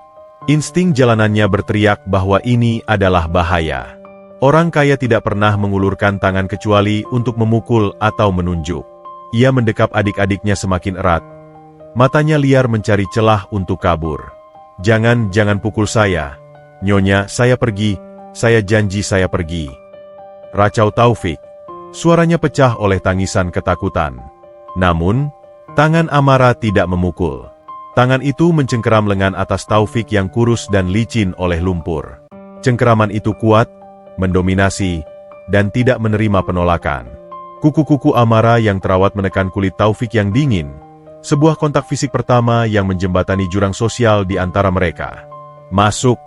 Insting jalanannya berteriak bahwa ini adalah bahaya. Orang kaya tidak pernah mengulurkan tangan kecuali untuk memukul atau menunjuk. Ia mendekap adik-adiknya semakin erat. Matanya liar mencari celah untuk kabur. Jangan pukul saya. Nyonya, saya pergi, saya janji saya pergi. Racau Taufik. Suaranya pecah oleh tangisan ketakutan. Namun, tangan Amara tidak memukul. Tangan itu mencengkeram lengan atas Taufik yang kurus dan licin oleh lumpur. Cengkeraman itu kuat, mendominasi, dan tidak menerima penolakan. Kuku-kuku Amara yang terawat menekan kulit Taufik yang dingin, sebuah kontak fisik pertama yang menjembatani jurang sosial di antara mereka. Masuk,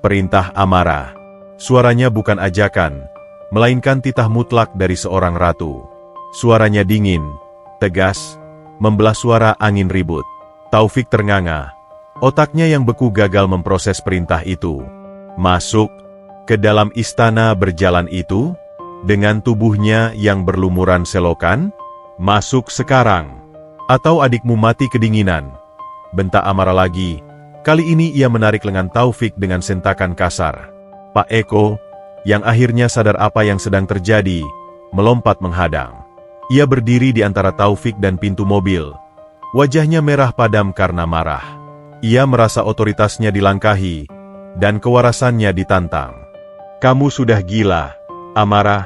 perintah Amara. Suaranya bukan ajakan, melainkan titah mutlak dari seorang ratu. Suaranya dingin, tegas, membelah suara angin ribut. Taufik ternganga, otaknya yang beku gagal memproses perintah itu. Masuk, ke dalam istana berjalan itu, dengan tubuhnya yang berlumuran selokan, masuk sekarang, atau adikmu mati kedinginan. Bentak Amara lagi, kali ini ia menarik lengan Taufik dengan sentakan kasar. Pak Eko, yang akhirnya sadar apa yang sedang terjadi, melompat menghadang. Ia berdiri di antara Taufik dan pintu mobil, wajahnya merah padam karena marah. Ia merasa otoritasnya dilangkahi, dan kewarasannya ditantang. Kamu sudah gila, Amara.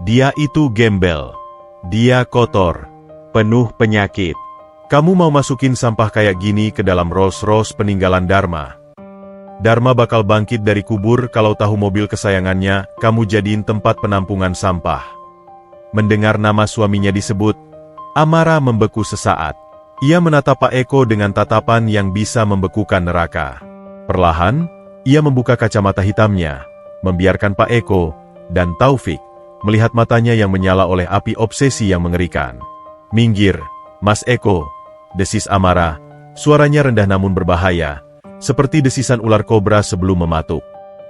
Dia itu gembel. Dia kotor, penuh penyakit. Kamu mau masukin sampah kayak gini ke dalam Rolls-Royce peninggalan Dharma. Dharma bakal bangkit dari kubur kalau tahu mobil kesayangannya kamu jadiin tempat penampungan sampah. Mendengar nama suaminya disebut, Amara membeku sesaat. Ia menatap Pak Eko dengan tatapan yang bisa membekukan neraka. Perlahan, ia membuka kacamata hitamnya, membiarkan Pak Eko dan Taufik melihat matanya yang menyala oleh api obsesi yang mengerikan. Minggir, Mas Eko, desis Amara, suaranya rendah namun berbahaya, seperti desisan ular kobra sebelum mematuk.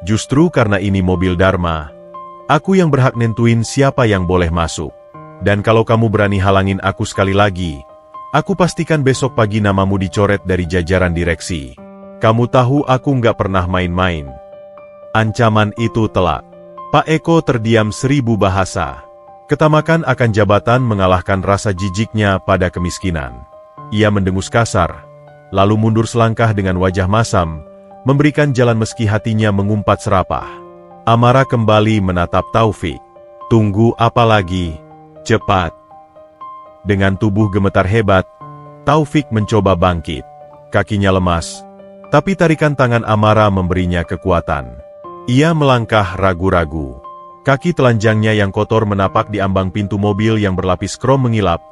Justru karena ini mobil Dharma, aku yang berhak nentuin siapa yang boleh masuk. Dan kalau kamu berani halangin aku sekali lagi, aku pastikan besok pagi namamu dicoret dari jajaran direksi. Kamu tahu aku nggak pernah main-main. Ancaman itu telak. Pak Eko terdiam 1000 bahasa. Ketamakan akan jabatan mengalahkan rasa jijiknya pada kemiskinan. Ia mendengus kasar, lalu mundur selangkah dengan wajah masam, memberikan jalan meski hatinya mengumpat serapah. Amara kembali menatap Taufik. Tunggu apa lagi? Cepat. Dengan tubuh gemetar hebat, Taufik mencoba bangkit. Kakinya lemas, tapi tarikan tangan Amara memberinya kekuatan. Ia melangkah ragu-ragu. Kaki telanjangnya yang kotor menapak di ambang pintu mobil yang berlapis krom mengilap,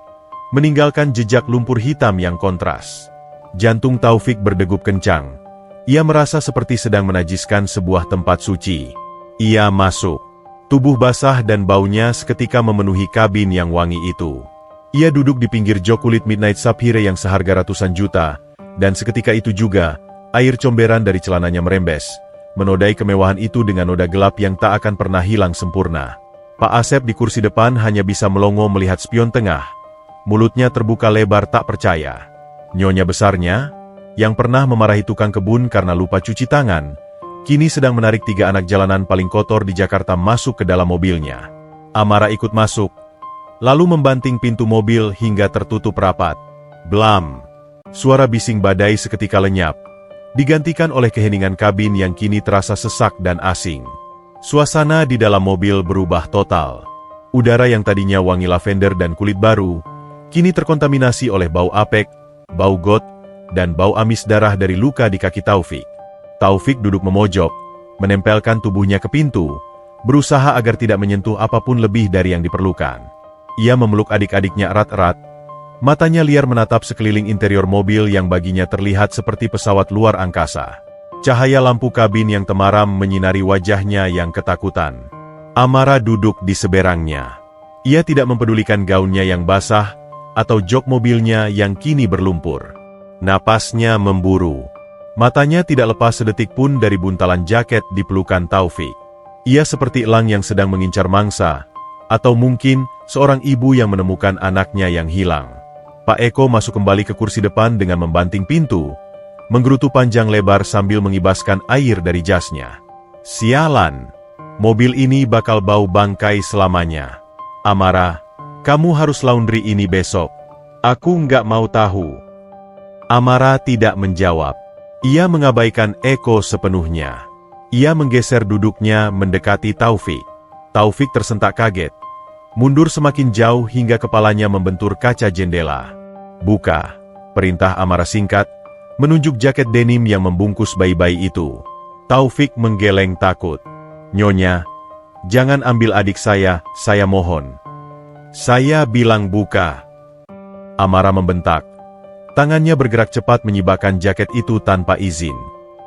meninggalkan jejak lumpur hitam yang kontras. Jantung Taufik berdegup kencang. Ia merasa seperti sedang menajiskan sebuah tempat suci. Ia masuk. Tubuh basah dan baunya seketika memenuhi kabin yang wangi itu. Ia duduk di pinggir jok kulit Midnight Sapphire yang seharga ratusan juta, dan seketika itu juga, air comberan dari celananya merembes, menodai kemewahan itu dengan noda gelap yang tak akan pernah hilang sempurna. Pak Asep di kursi depan hanya bisa melongo melihat spion tengah. Mulutnya terbuka lebar tak percaya. Nyonya besarnya, yang pernah memarahi tukang kebun karena lupa cuci tangan, kini sedang menarik 3 anak jalanan paling kotor di Jakarta masuk ke dalam mobilnya. Amara ikut masuk, lalu membanting pintu mobil hingga tertutup rapat. Blam! Suara bising badai seketika lenyap, digantikan oleh keheningan kabin yang kini terasa sesak dan asing. Suasana di dalam mobil berubah total. Udara yang tadinya wangi lavender dan kulit baru, kini terkontaminasi oleh bau apek, bau got, dan bau amis darah dari luka di kaki Taufik. Taufik duduk memojok, menempelkan tubuhnya ke pintu, berusaha agar tidak menyentuh apapun lebih dari yang diperlukan. Ia memeluk adik-adiknya erat-erat, matanya liar menatap sekeliling interior mobil yang baginya terlihat seperti pesawat luar angkasa. Cahaya lampu kabin yang temaram menyinari wajahnya yang ketakutan. Amara duduk di seberangnya. Ia tidak mempedulikan gaunnya yang basah, atau jok mobilnya yang kini berlumpur. Napasnya memburu. Matanya tidak lepas sedetik pun dari buntalan jaket di pelukan Taufik. Ia seperti elang yang sedang mengincar mangsa, atau mungkin seorang ibu yang menemukan anaknya yang hilang. Pak Eko masuk kembali ke kursi depan dengan membanting pintu, menggerutu panjang lebar sambil mengibaskan air dari jasnya. Sialan! Mobil ini bakal bau bangkai selamanya. Amara, kamu harus laundry ini besok. Aku nggak mau tahu. Amara tidak menjawab. Ia mengabaikan Eko sepenuhnya. Ia menggeser duduknya mendekati Taufik. Taufik tersentak kaget. Mundur semakin jauh hingga kepalanya membentur kaca jendela. Buka, perintah Amara singkat, menunjuk jaket denim yang membungkus bayi-bayi itu. Taufik menggeleng takut. Nyonya, jangan ambil adik saya mohon. Saya bilang buka. Amara membentak. Tangannya bergerak cepat menyibakkan jaket itu tanpa izin.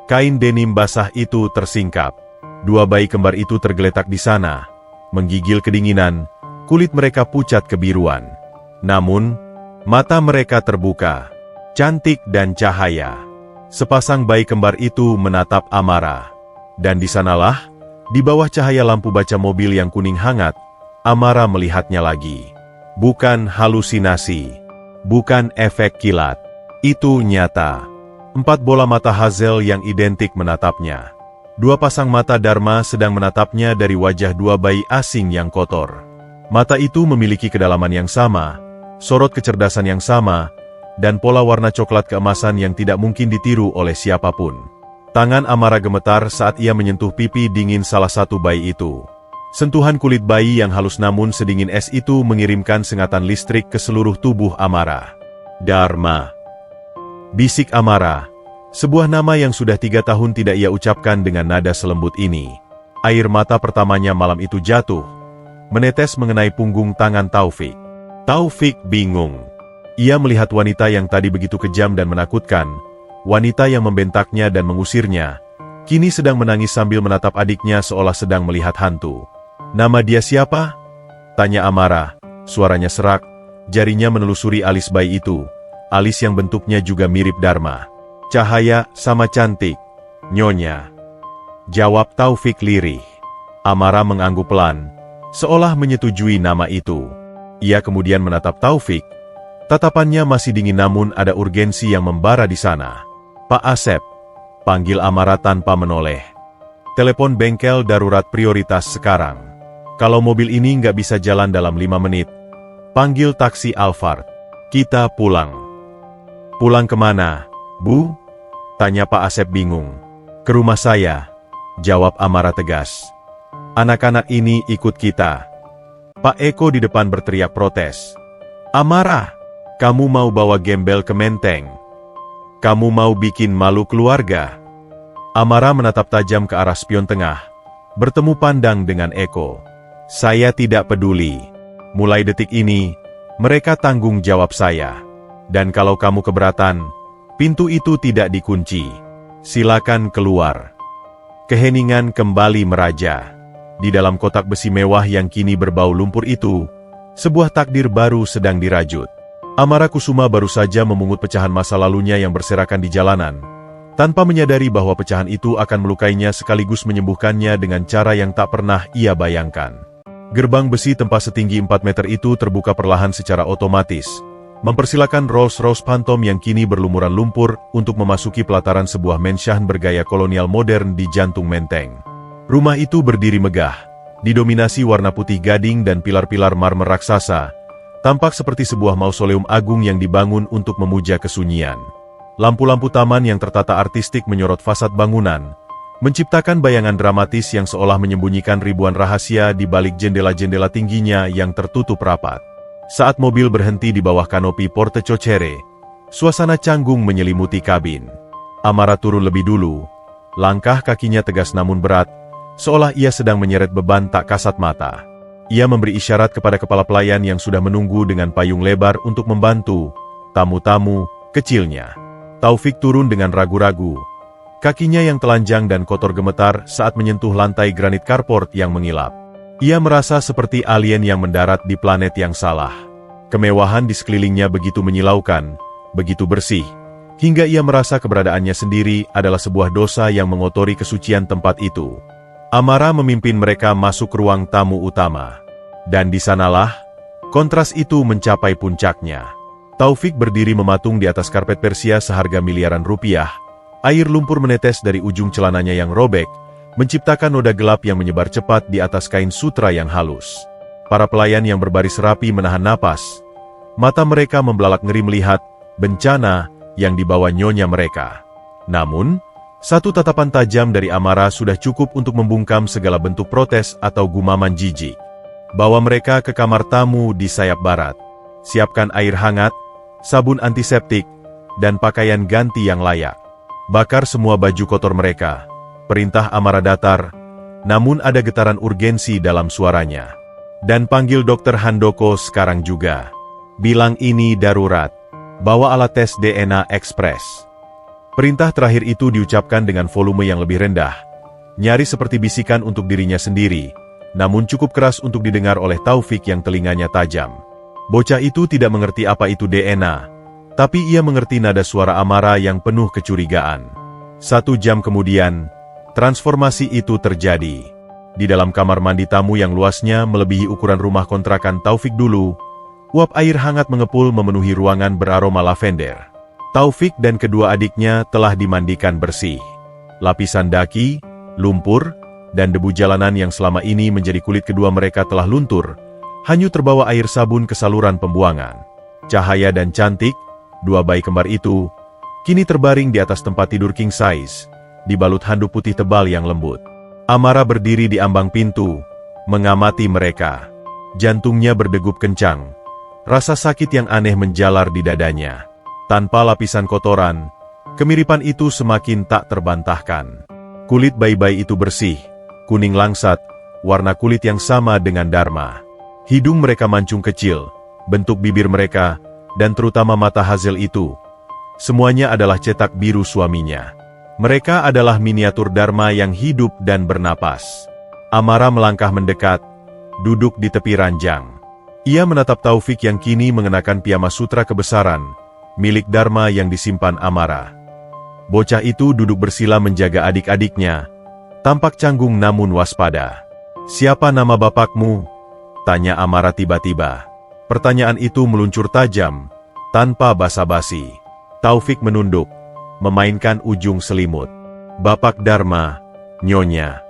Kain denim basah itu tersingkap. 2 bayi kembar itu tergeletak di sana, menggigil kedinginan, kulit mereka pucat kebiruan. Namun, mata mereka terbuka, cantik dan cahaya. Sepasang bayi kembar itu menatap Amara. Dan di sanalah, di bawah cahaya lampu baca mobil yang kuning hangat, Amara melihatnya lagi. Bukan halusinasi. Bukan efek kilat. Itu nyata. 4 bola mata Hazel yang identik menatapnya. 2 pasang mata Dharma sedang menatapnya dari wajah 2 bayi asing yang kotor. Mata itu memiliki kedalaman yang sama, sorot kecerdasan yang sama, dan pola warna coklat keemasan yang tidak mungkin ditiru oleh siapapun. Tangan Amara gemetar saat ia menyentuh pipi dingin salah satu bayi itu. Sentuhan kulit bayi yang halus namun sedingin es itu mengirimkan sengatan listrik ke seluruh tubuh Amara. Dharma. Bisik Amara. Sebuah nama yang sudah 3 tahun tidak ia ucapkan dengan nada selembut ini. Air mata pertamanya malam itu jatuh, menetes mengenai punggung tangan Taufik. Taufik bingung. Ia melihat wanita yang tadi begitu kejam dan menakutkan, wanita yang membentaknya dan mengusirnya, kini sedang menangis sambil menatap adiknya seolah sedang melihat hantu. Nama dia siapa? Tanya Amara, suaranya serak, jarinya menelusuri alis bayi itu, alis yang bentuknya juga mirip Dharma. Cahaya sama cantik, Nyonya. Jawab Taufik lirih. Amara mengangguk pelan, seolah menyetujui nama itu. Ia kemudian menatap Taufik. Tatapannya masih dingin namun ada urgensi yang membara di sana. Pak Asep, panggil Amara tanpa menoleh. Telepon bengkel darurat prioritas sekarang. Kalau mobil ini nggak bisa jalan dalam 5 menit, panggil taksi Alphard. Kita pulang. Pulang kemana, Bu? Tanya Pak Asep bingung. Ke rumah saya, jawab Amara tegas. Anak-anak ini ikut kita. Pak Eko di depan berteriak protes. Amara, kamu mau bawa gembel ke Menteng? Kamu mau bikin malu keluarga? Amara menatap tajam ke arah spion tengah, bertemu pandang dengan Eko. Saya tidak peduli. Mulai detik ini, mereka tanggung jawab saya. Dan kalau kamu keberatan, pintu itu tidak dikunci. Silakan keluar. Keheningan kembali meraja. Di dalam kotak besi mewah yang kini berbau lumpur itu, Sebuah takdir baru sedang dirajut. Amara Kusuma baru saja memungut pecahan masa lalunya yang berserakan di jalanan, tanpa menyadari bahwa pecahan itu akan melukainya sekaligus menyembuhkannya dengan cara yang tak pernah ia bayangkan. Gerbang besi tempat setinggi 4 meter itu terbuka perlahan secara otomatis, mempersilakan Rolls-Royce Phantom yang kini berlumuran lumpur untuk memasuki pelataran sebuah mensyahan bergaya kolonial modern di jantung menteng. Rumah itu berdiri megah, didominasi warna putih gading dan pilar-pilar marmer raksasa, tampak seperti sebuah mausoleum agung yang dibangun untuk memuja kesunyian. Lampu-lampu taman yang tertata artistik menyorot fasad bangunan, menciptakan bayangan dramatis yang seolah menyembunyikan ribuan rahasia di balik jendela-jendela tingginya yang tertutup rapat. Saat mobil berhenti di bawah kanopi Porte Cochere, suasana canggung menyelimuti kabin. Amara turun lebih dulu, langkah kakinya tegas namun berat, seolah ia sedang menyeret beban tak kasat mata. Ia memberi isyarat kepada kepala pelayan yang sudah menunggu dengan payung lebar untuk membantu tamu-tamu kecilnya. Taufik turun dengan ragu-ragu. Kakinya yang telanjang dan kotor gemetar saat menyentuh lantai granit carport yang mengilap. Ia merasa seperti alien yang mendarat di planet yang salah. Kemewahan di sekelilingnya begitu menyilaukan, begitu bersih, hingga ia merasa keberadaannya sendiri adalah sebuah dosa yang mengotori kesucian tempat itu. Amara memimpin mereka masuk ruang tamu utama. Dan di sanalah, kontras itu mencapai puncaknya. Taufik berdiri mematung di atas karpet Persia seharga miliaran rupiah. Air lumpur menetes dari ujung celananya yang robek, menciptakan noda gelap yang menyebar cepat di atas kain sutra yang halus. Para pelayan yang berbaris rapi menahan napas. Mata mereka membelalak ngeri melihat bencana yang dibawa nyonya mereka. Namun, satu tatapan tajam dari Amara sudah cukup untuk membungkam segala bentuk protes atau gumaman jijik. Bawa mereka ke kamar tamu di sayap barat. Siapkan air hangat, sabun antiseptik, dan pakaian ganti yang layak. Bakar semua baju kotor mereka. Perintah Amara datar, namun ada getaran urgensi dalam suaranya. Dan panggil Dokter Handoko sekarang juga. Bilang ini darurat. Bawa alat tes DNA Express. Perintah terakhir itu diucapkan dengan volume yang lebih rendah, nyaris seperti bisikan untuk dirinya sendiri, namun cukup keras untuk didengar oleh Taufik yang telinganya tajam. Bocah itu tidak mengerti apa itu DNA, tapi ia mengerti nada suara Amara yang penuh kecurigaan. 1 jam kemudian, transformasi itu terjadi. Di dalam kamar mandi tamu yang luasnya melebihi ukuran rumah kontrakan Taufik dulu, uap air hangat mengepul memenuhi ruangan beraroma lavender. Taufik dan kedua adiknya telah dimandikan bersih. Lapisan daki, lumpur, dan debu jalanan yang selama ini menjadi kulit kedua mereka telah luntur, hanyut terbawa air sabun ke saluran pembuangan. Cahaya dan Cantik, 2 bayi kembar itu, kini terbaring di atas tempat tidur king size, dibalut handuk putih tebal yang lembut. Amara berdiri di ambang pintu, mengamati mereka. Jantungnya berdegup kencang. Rasa sakit yang aneh menjalar di dadanya. Tanpa lapisan kotoran, kemiripan itu semakin tak terbantahkan. Kulit bayi-bayi itu bersih, kuning langsat, warna kulit yang sama dengan Dharma. Hidung mereka mancung kecil, bentuk bibir mereka, dan terutama mata Hazel itu. Semuanya adalah cetak biru suaminya. Mereka adalah miniatur Dharma yang hidup dan bernapas. Amara melangkah mendekat, duduk di tepi ranjang. Ia menatap Taufik yang kini mengenakan piyama sutra kebesaran, milik Dharma yang disimpan Amara. Bocah itu duduk bersila menjaga adik-adiknya, tampak canggung namun waspada. "Siapa nama bapakmu?" tanya Amara tiba-tiba. Pertanyaan itu meluncur tajam, tanpa basa-basi. Taufik menunduk, memainkan ujung selimut. "Bapak Dharma, Nyonya."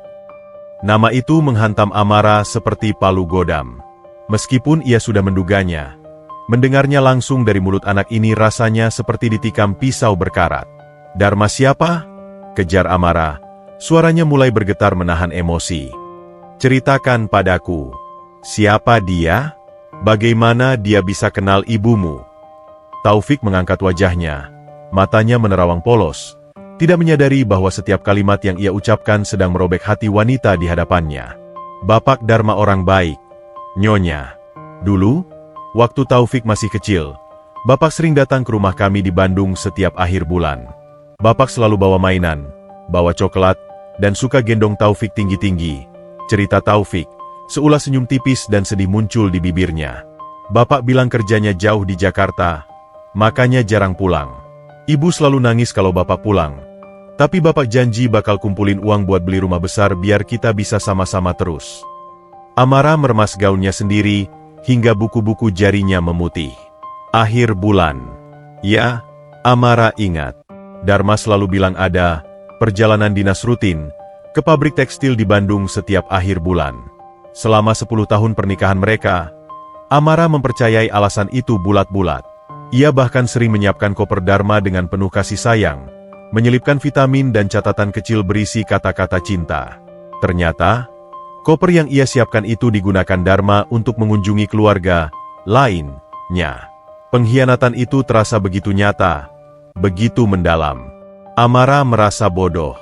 Nama itu menghantam Amara seperti palu godam. Meskipun ia sudah menduganya, mendengarnya langsung dari mulut anak ini rasanya seperti ditikam pisau berkarat. "Dharma siapa?" kejar Amara. Suaranya mulai bergetar menahan emosi. "Ceritakan padaku. Siapa dia? Bagaimana dia bisa kenal ibumu?" Taufik mengangkat wajahnya. Matanya menerawang polos. Tidak menyadari bahwa setiap kalimat yang ia ucapkan sedang merobek hati wanita di hadapannya. "Bapak Dharma orang baik, Nyonya. Dulu, waktu Taufik masih kecil, Bapak sering datang ke rumah kami di Bandung setiap akhir bulan. Bapak selalu bawa mainan, bawa coklat, dan suka gendong Taufik tinggi-tinggi." Cerita Taufik, seulas senyum tipis dan sedih muncul di bibirnya. Bapak bilang kerjanya jauh di Jakarta, makanya jarang pulang. Ibu selalu nangis kalau bapak pulang. Tapi bapak janji bakal kumpulin uang buat beli rumah besar biar kita bisa sama-sama terus. Amara meremas gaunnya sendiri, hingga buku-buku jarinya memutih. Akhir bulan. Ya, Amara ingat. Dharma selalu bilang ada perjalanan dinas rutin ke pabrik tekstil di Bandung setiap akhir bulan. Selama 10 tahun pernikahan mereka, Amara mempercayai alasan itu bulat-bulat. Ia bahkan sering menyiapkan koper Dharma dengan penuh kasih sayang, menyelipkan vitamin dan catatan kecil berisi kata-kata cinta. Ternyata, koper yang ia siapkan itu digunakan Dharma untuk mengunjungi keluarga lainnya. Pengkhianatan itu terasa begitu nyata, begitu mendalam. Amara merasa bodoh.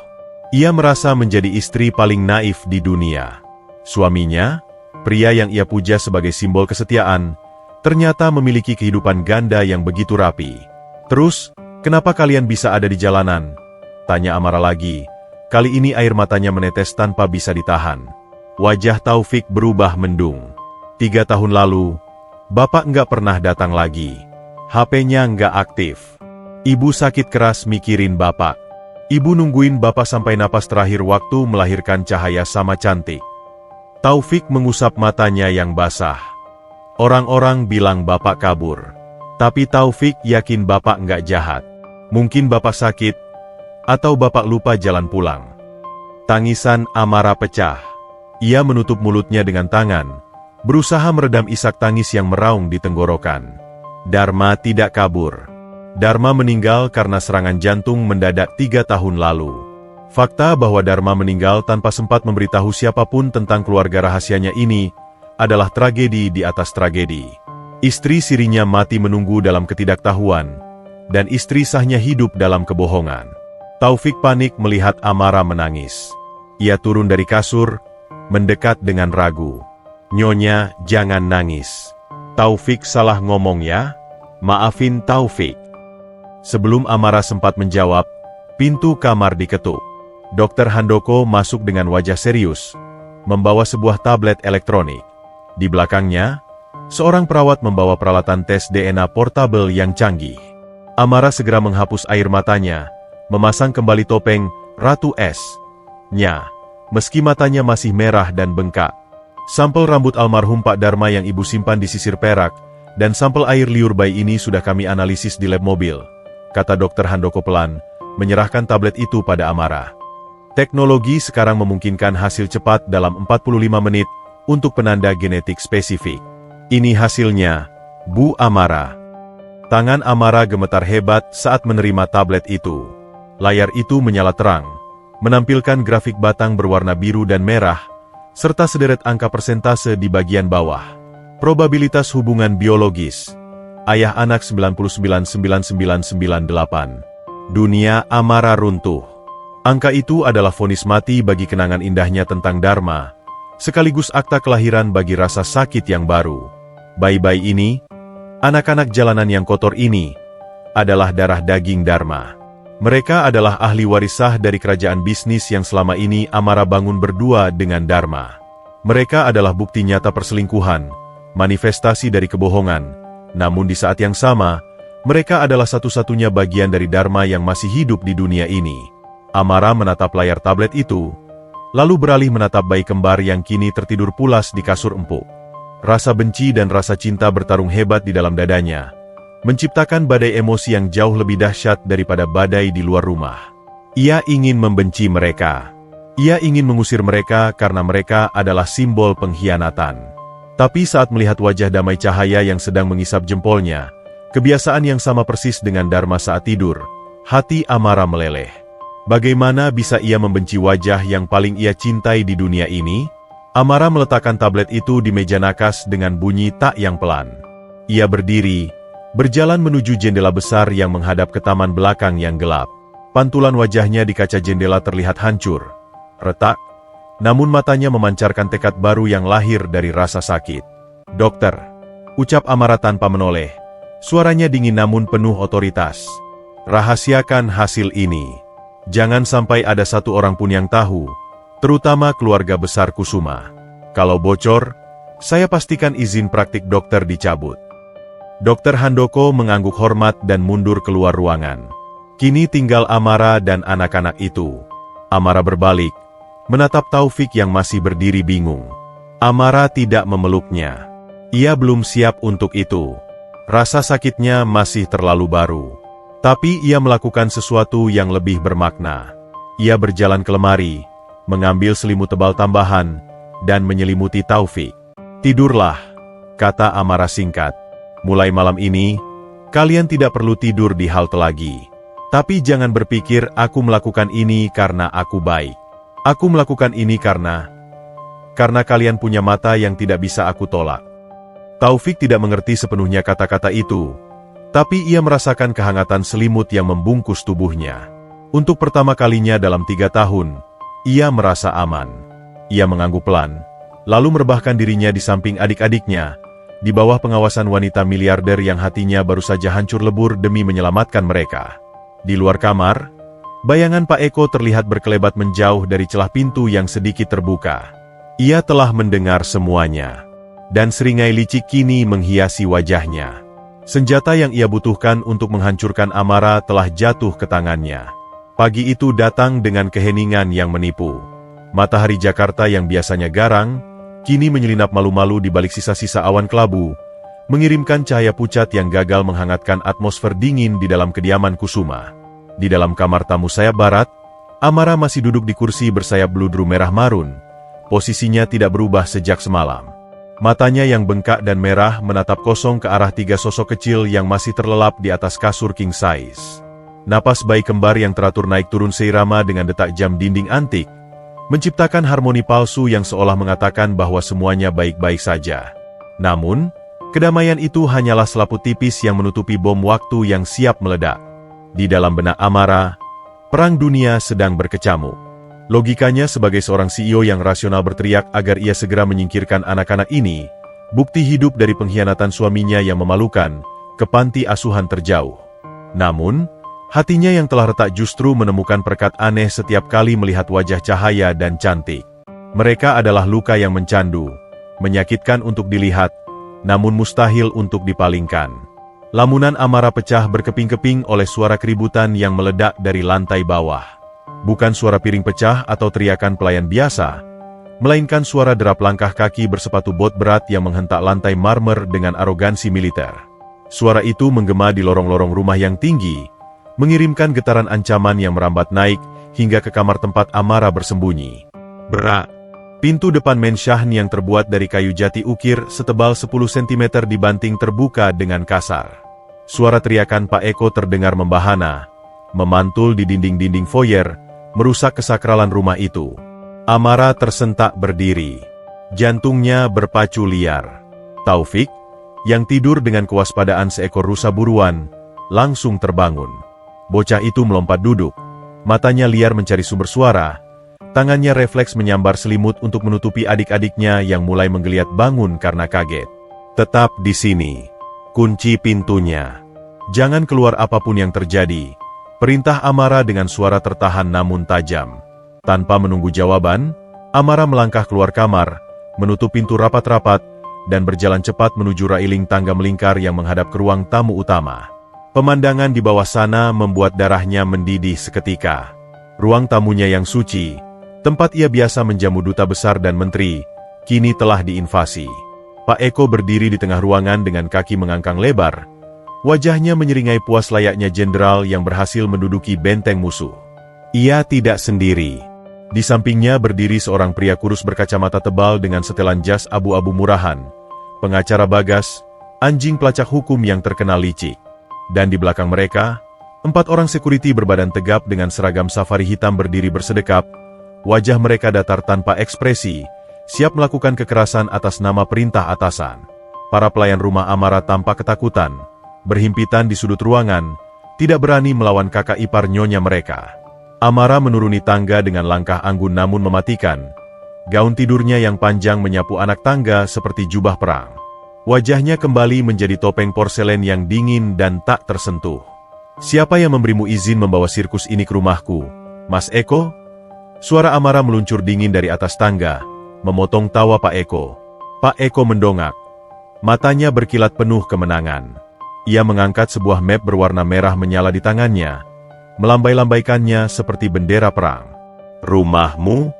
Ia merasa menjadi istri paling naif di dunia. Suaminya, pria yang ia puja sebagai simbol kesetiaan, ternyata memiliki kehidupan ganda yang begitu rapi. Terus, kenapa kalian bisa ada di jalanan? Tanya Amara lagi. Kali ini air matanya menetes tanpa bisa ditahan. Wajah Taufik berubah mendung. 3 tahun lalu, bapak nggak pernah datang lagi. HP-nya nggak aktif. Ibu sakit keras mikirin bapak. Ibu nungguin bapak sampai napas terakhir waktu melahirkan Cahaya sama cantik. Taufik mengusap matanya yang basah. Orang-orang bilang bapak kabur. Tapi Taufik yakin bapak nggak jahat. Mungkin bapak sakit, atau bapak lupa jalan pulang. Tangisan Amara pecah. Ia menutup mulutnya dengan tangan, berusaha meredam isak tangis yang meraung di tenggorokan. Dharma tidak kabur. Dharma meninggal karena serangan jantung mendadak 3 tahun lalu. Fakta bahwa Dharma meninggal tanpa sempat memberitahu siapapun tentang keluarga rahasianya ini adalah tragedi di atas tragedi. Istri sirinya mati menunggu dalam ketidaktahuan, dan istri sahnya hidup dalam kebohongan. Taufik panik melihat Amara menangis. Ia turun dari kasur, mendekat dengan ragu. "Nyonya, jangan nangis. Taufik salah ngomong ya? Maafin Taufik." Sebelum Amara sempat menjawab, pintu kamar diketuk. Dokter Handoko masuk dengan wajah serius, membawa sebuah tablet elektronik. Di belakangnya, seorang perawat membawa peralatan tes DNA portable yang canggih. Amara segera menghapus air matanya, memasang kembali topeng Ratu S-nya, meski matanya masih merah dan bengkak. Sampel rambut almarhum Pak Dharma yang ibu simpan di sisir perak, dan sampel air liur bayi ini sudah kami analisis di lab mobil, kata Dokter Handoko pelan, menyerahkan tablet itu pada Amara. Teknologi sekarang memungkinkan hasil cepat dalam 45 menit untuk penanda genetik spesifik. Ini hasilnya, Bu Amara. Tangan Amara gemetar hebat saat menerima tablet itu. Layar itu menyala terang, menampilkan grafik batang berwarna biru dan merah, serta sederet angka persentase di bagian bawah. Probabilitas hubungan biologis. Ayah anak 99,9998. Dunia Amara runtuh. Angka itu adalah vonis mati bagi kenangan indahnya tentang Dharma, sekaligus akta kelahiran bagi rasa sakit yang baru. Bayi-bayi ini, anak-anak jalanan yang kotor ini, adalah darah daging Dharma. Mereka adalah ahli waris sah dari kerajaan bisnis yang selama ini Amara bangun berdua dengan Dharma. Mereka adalah bukti nyata perselingkuhan, manifestasi dari kebohongan, namun di saat yang sama, mereka adalah satu-satunya bagian dari Dharma yang masih hidup di dunia ini. Amara menatap layar tablet itu, lalu beralih menatap bayi kembar yang kini tertidur pulas di kasur empuk. Rasa benci dan rasa cinta bertarung hebat di dalam dadanya, menciptakan badai emosi yang jauh lebih dahsyat daripada badai di luar rumah. Ia ingin membenci mereka. Ia ingin mengusir mereka karena mereka adalah simbol pengkhianatan. Tapi saat melihat wajah damai Cahaya yang sedang mengisap jempolnya, kebiasaan yang sama persis dengan Dharma saat tidur, hati Amara meleleh. Bagaimana bisa ia membenci wajah yang paling ia cintai di dunia ini? Amara meletakkan tablet itu di meja nakas dengan bunyi tak yang pelan. Ia berdiri, berjalan menuju jendela besar yang menghadap ke taman belakang yang gelap. Pantulan wajahnya di kaca jendela terlihat hancur, retak, namun matanya memancarkan tekad baru yang lahir dari rasa sakit. "Dokter," ucap Amara tanpa menoleh. Suaranya dingin namun penuh otoritas. "Rahasiakan hasil ini. Jangan sampai ada satu orang pun yang tahu, terutama keluarga besar Kusuma. Kalau bocor, Saya pastikan izin praktik dokter dicabut. Dokter Handoko mengangguk hormat dan mundur keluar ruangan. Kini tinggal Amara dan anak-anak itu. Amara berbalik, menatap Taufik yang masih berdiri bingung. Amara tidak memeluknya. Ia belum siap untuk itu. Rasa sakitnya masih terlalu baru. Tapi ia melakukan sesuatu yang lebih bermakna. Ia berjalan ke lemari, mengambil selimut tebal tambahan, dan menyelimuti Taufik. "Tidurlah," kata Amara singkat. "Mulai malam ini, kalian tidak perlu tidur di halte lagi. Tapi jangan berpikir aku melakukan ini karena aku baik. Aku melakukan ini karena kalian punya mata yang tidak bisa aku tolak." Taufik tidak mengerti sepenuhnya kata-kata itu, tapi ia merasakan kehangatan selimut yang membungkus tubuhnya. Untuk pertama kalinya dalam 3 tahun, ia merasa aman. Ia mengangguk pelan, lalu merebahkan dirinya di samping adik-adiknya, di bawah pengawasan wanita miliarder yang hatinya baru saja hancur lebur demi menyelamatkan mereka. Di luar kamar, bayangan Pak Eko terlihat berkelebat menjauh dari celah pintu yang sedikit terbuka. Ia telah mendengar semuanya, dan seringai licik kini menghiasi wajahnya. Senjata yang ia butuhkan untuk menghancurkan Amara telah jatuh ke tangannya. Pagi itu datang dengan keheningan yang menipu. Matahari Jakarta yang biasanya garang, kini menyelinap malu-malu di balik sisa-sisa awan kelabu, mengirimkan cahaya pucat yang gagal menghangatkan atmosfer dingin di dalam kediaman Kusuma. Di dalam kamar tamu sayap barat, Amara masih duduk di kursi bersayap bludru merah marun. Posisinya tidak berubah sejak semalam. Matanya yang bengkak dan merah menatap kosong ke arah 3 sosok kecil yang masih terlelap di atas kasur king size. Napas bayi kembar yang teratur naik turun seirama dengan detak jam dinding antik, menciptakan harmoni palsu yang seolah mengatakan bahwa semuanya baik-baik saja. Namun, kedamaian itu hanyalah selaput tipis yang menutupi bom waktu yang siap meledak. Di dalam benak Amara, perang dunia sedang berkecamuk. Logikanya sebagai seorang CEO yang rasional berteriak agar ia segera menyingkirkan anak-anak ini, bukti hidup dari pengkhianatan suaminya yang memalukan, ke panti asuhan terjauh. Namun, hatinya yang telah retak justru menemukan perkat aneh setiap kali melihat wajah cahaya dan cantik. Mereka adalah luka yang mencandu, menyakitkan untuk dilihat, namun mustahil untuk dipalingkan. Lamunan Amara pecah berkeping-keping oleh suara keributan yang meledak dari lantai bawah. Bukan suara piring pecah atau teriakan pelayan biasa, melainkan suara derap langkah kaki bersepatu bot berat yang menghentak lantai marmer dengan arogansi militer. Suara itu menggema di lorong-lorong rumah yang tinggi, mengirimkan getaran ancaman yang merambat naik hingga ke kamar tempat Amara bersembunyi. Berak. Pintu depan mensyahn yang terbuat dari kayu jati ukir setebal 10 cm dibanting terbuka dengan kasar. Suara teriakan Pak Eko terdengar membahana, memantul di dinding-dinding foyer, merusak kesakralan rumah itu. Amara tersentak berdiri. Jantungnya berpacu liar. Taufik, yang tidur dengan kewaspadaan seekor rusa buruan, langsung terbangun. Bocah itu melompat duduk. Matanya liar mencari sumber suara. Tangannya refleks menyambar selimut untuk menutupi adik-adiknya yang mulai menggeliat bangun karena kaget. "Tetap di sini. Kunci pintunya. Jangan keluar apapun yang terjadi," perintah Amara dengan suara tertahan namun tajam. Tanpa menunggu jawaban, Amara melangkah keluar kamar, menutup pintu rapat-rapat, dan berjalan cepat menuju railing tangga melingkar yang menghadap ke ruang tamu utama. Pemandangan di bawah sana membuat darahnya mendidih seketika. Ruang tamunya yang suci, tempat ia biasa menjamu duta besar dan menteri, kini telah diinvasi. Pak Eko berdiri di tengah ruangan dengan kaki mengangkang lebar. Wajahnya menyeringai puas layaknya jenderal yang berhasil menduduki benteng musuh. Ia tidak sendiri. Di sampingnya berdiri seorang pria kurus berkacamata tebal dengan setelan jas abu-abu murahan, pengacara Bagas, anjing pelacak hukum yang terkenal licik. Dan di belakang mereka, 4 orang sekuriti berbadan tegap dengan seragam safari hitam berdiri bersedekap. Wajah mereka datar tanpa ekspresi, siap melakukan kekerasan atas nama perintah atasan. Para pelayan rumah Amara tampak ketakutan, berhimpitan di sudut ruangan, tidak berani melawan kakak ipar nyonya mereka. Amara menuruni tangga dengan langkah anggun namun mematikan. Gaun tidurnya yang panjang menyapu anak tangga seperti jubah perang. Wajahnya kembali menjadi topeng porselen yang dingin dan tak tersentuh. "Siapa yang memberimu izin membawa sirkus ini ke rumahku, Mas Eko?" Suara Amara meluncur dingin dari atas tangga, memotong tawa Pak Eko. Pak Eko mendongak. Matanya berkilat penuh kemenangan. Ia mengangkat sebuah map berwarna merah menyala di tangannya, melambai-lambaikannya seperti bendera perang. Rumahmu?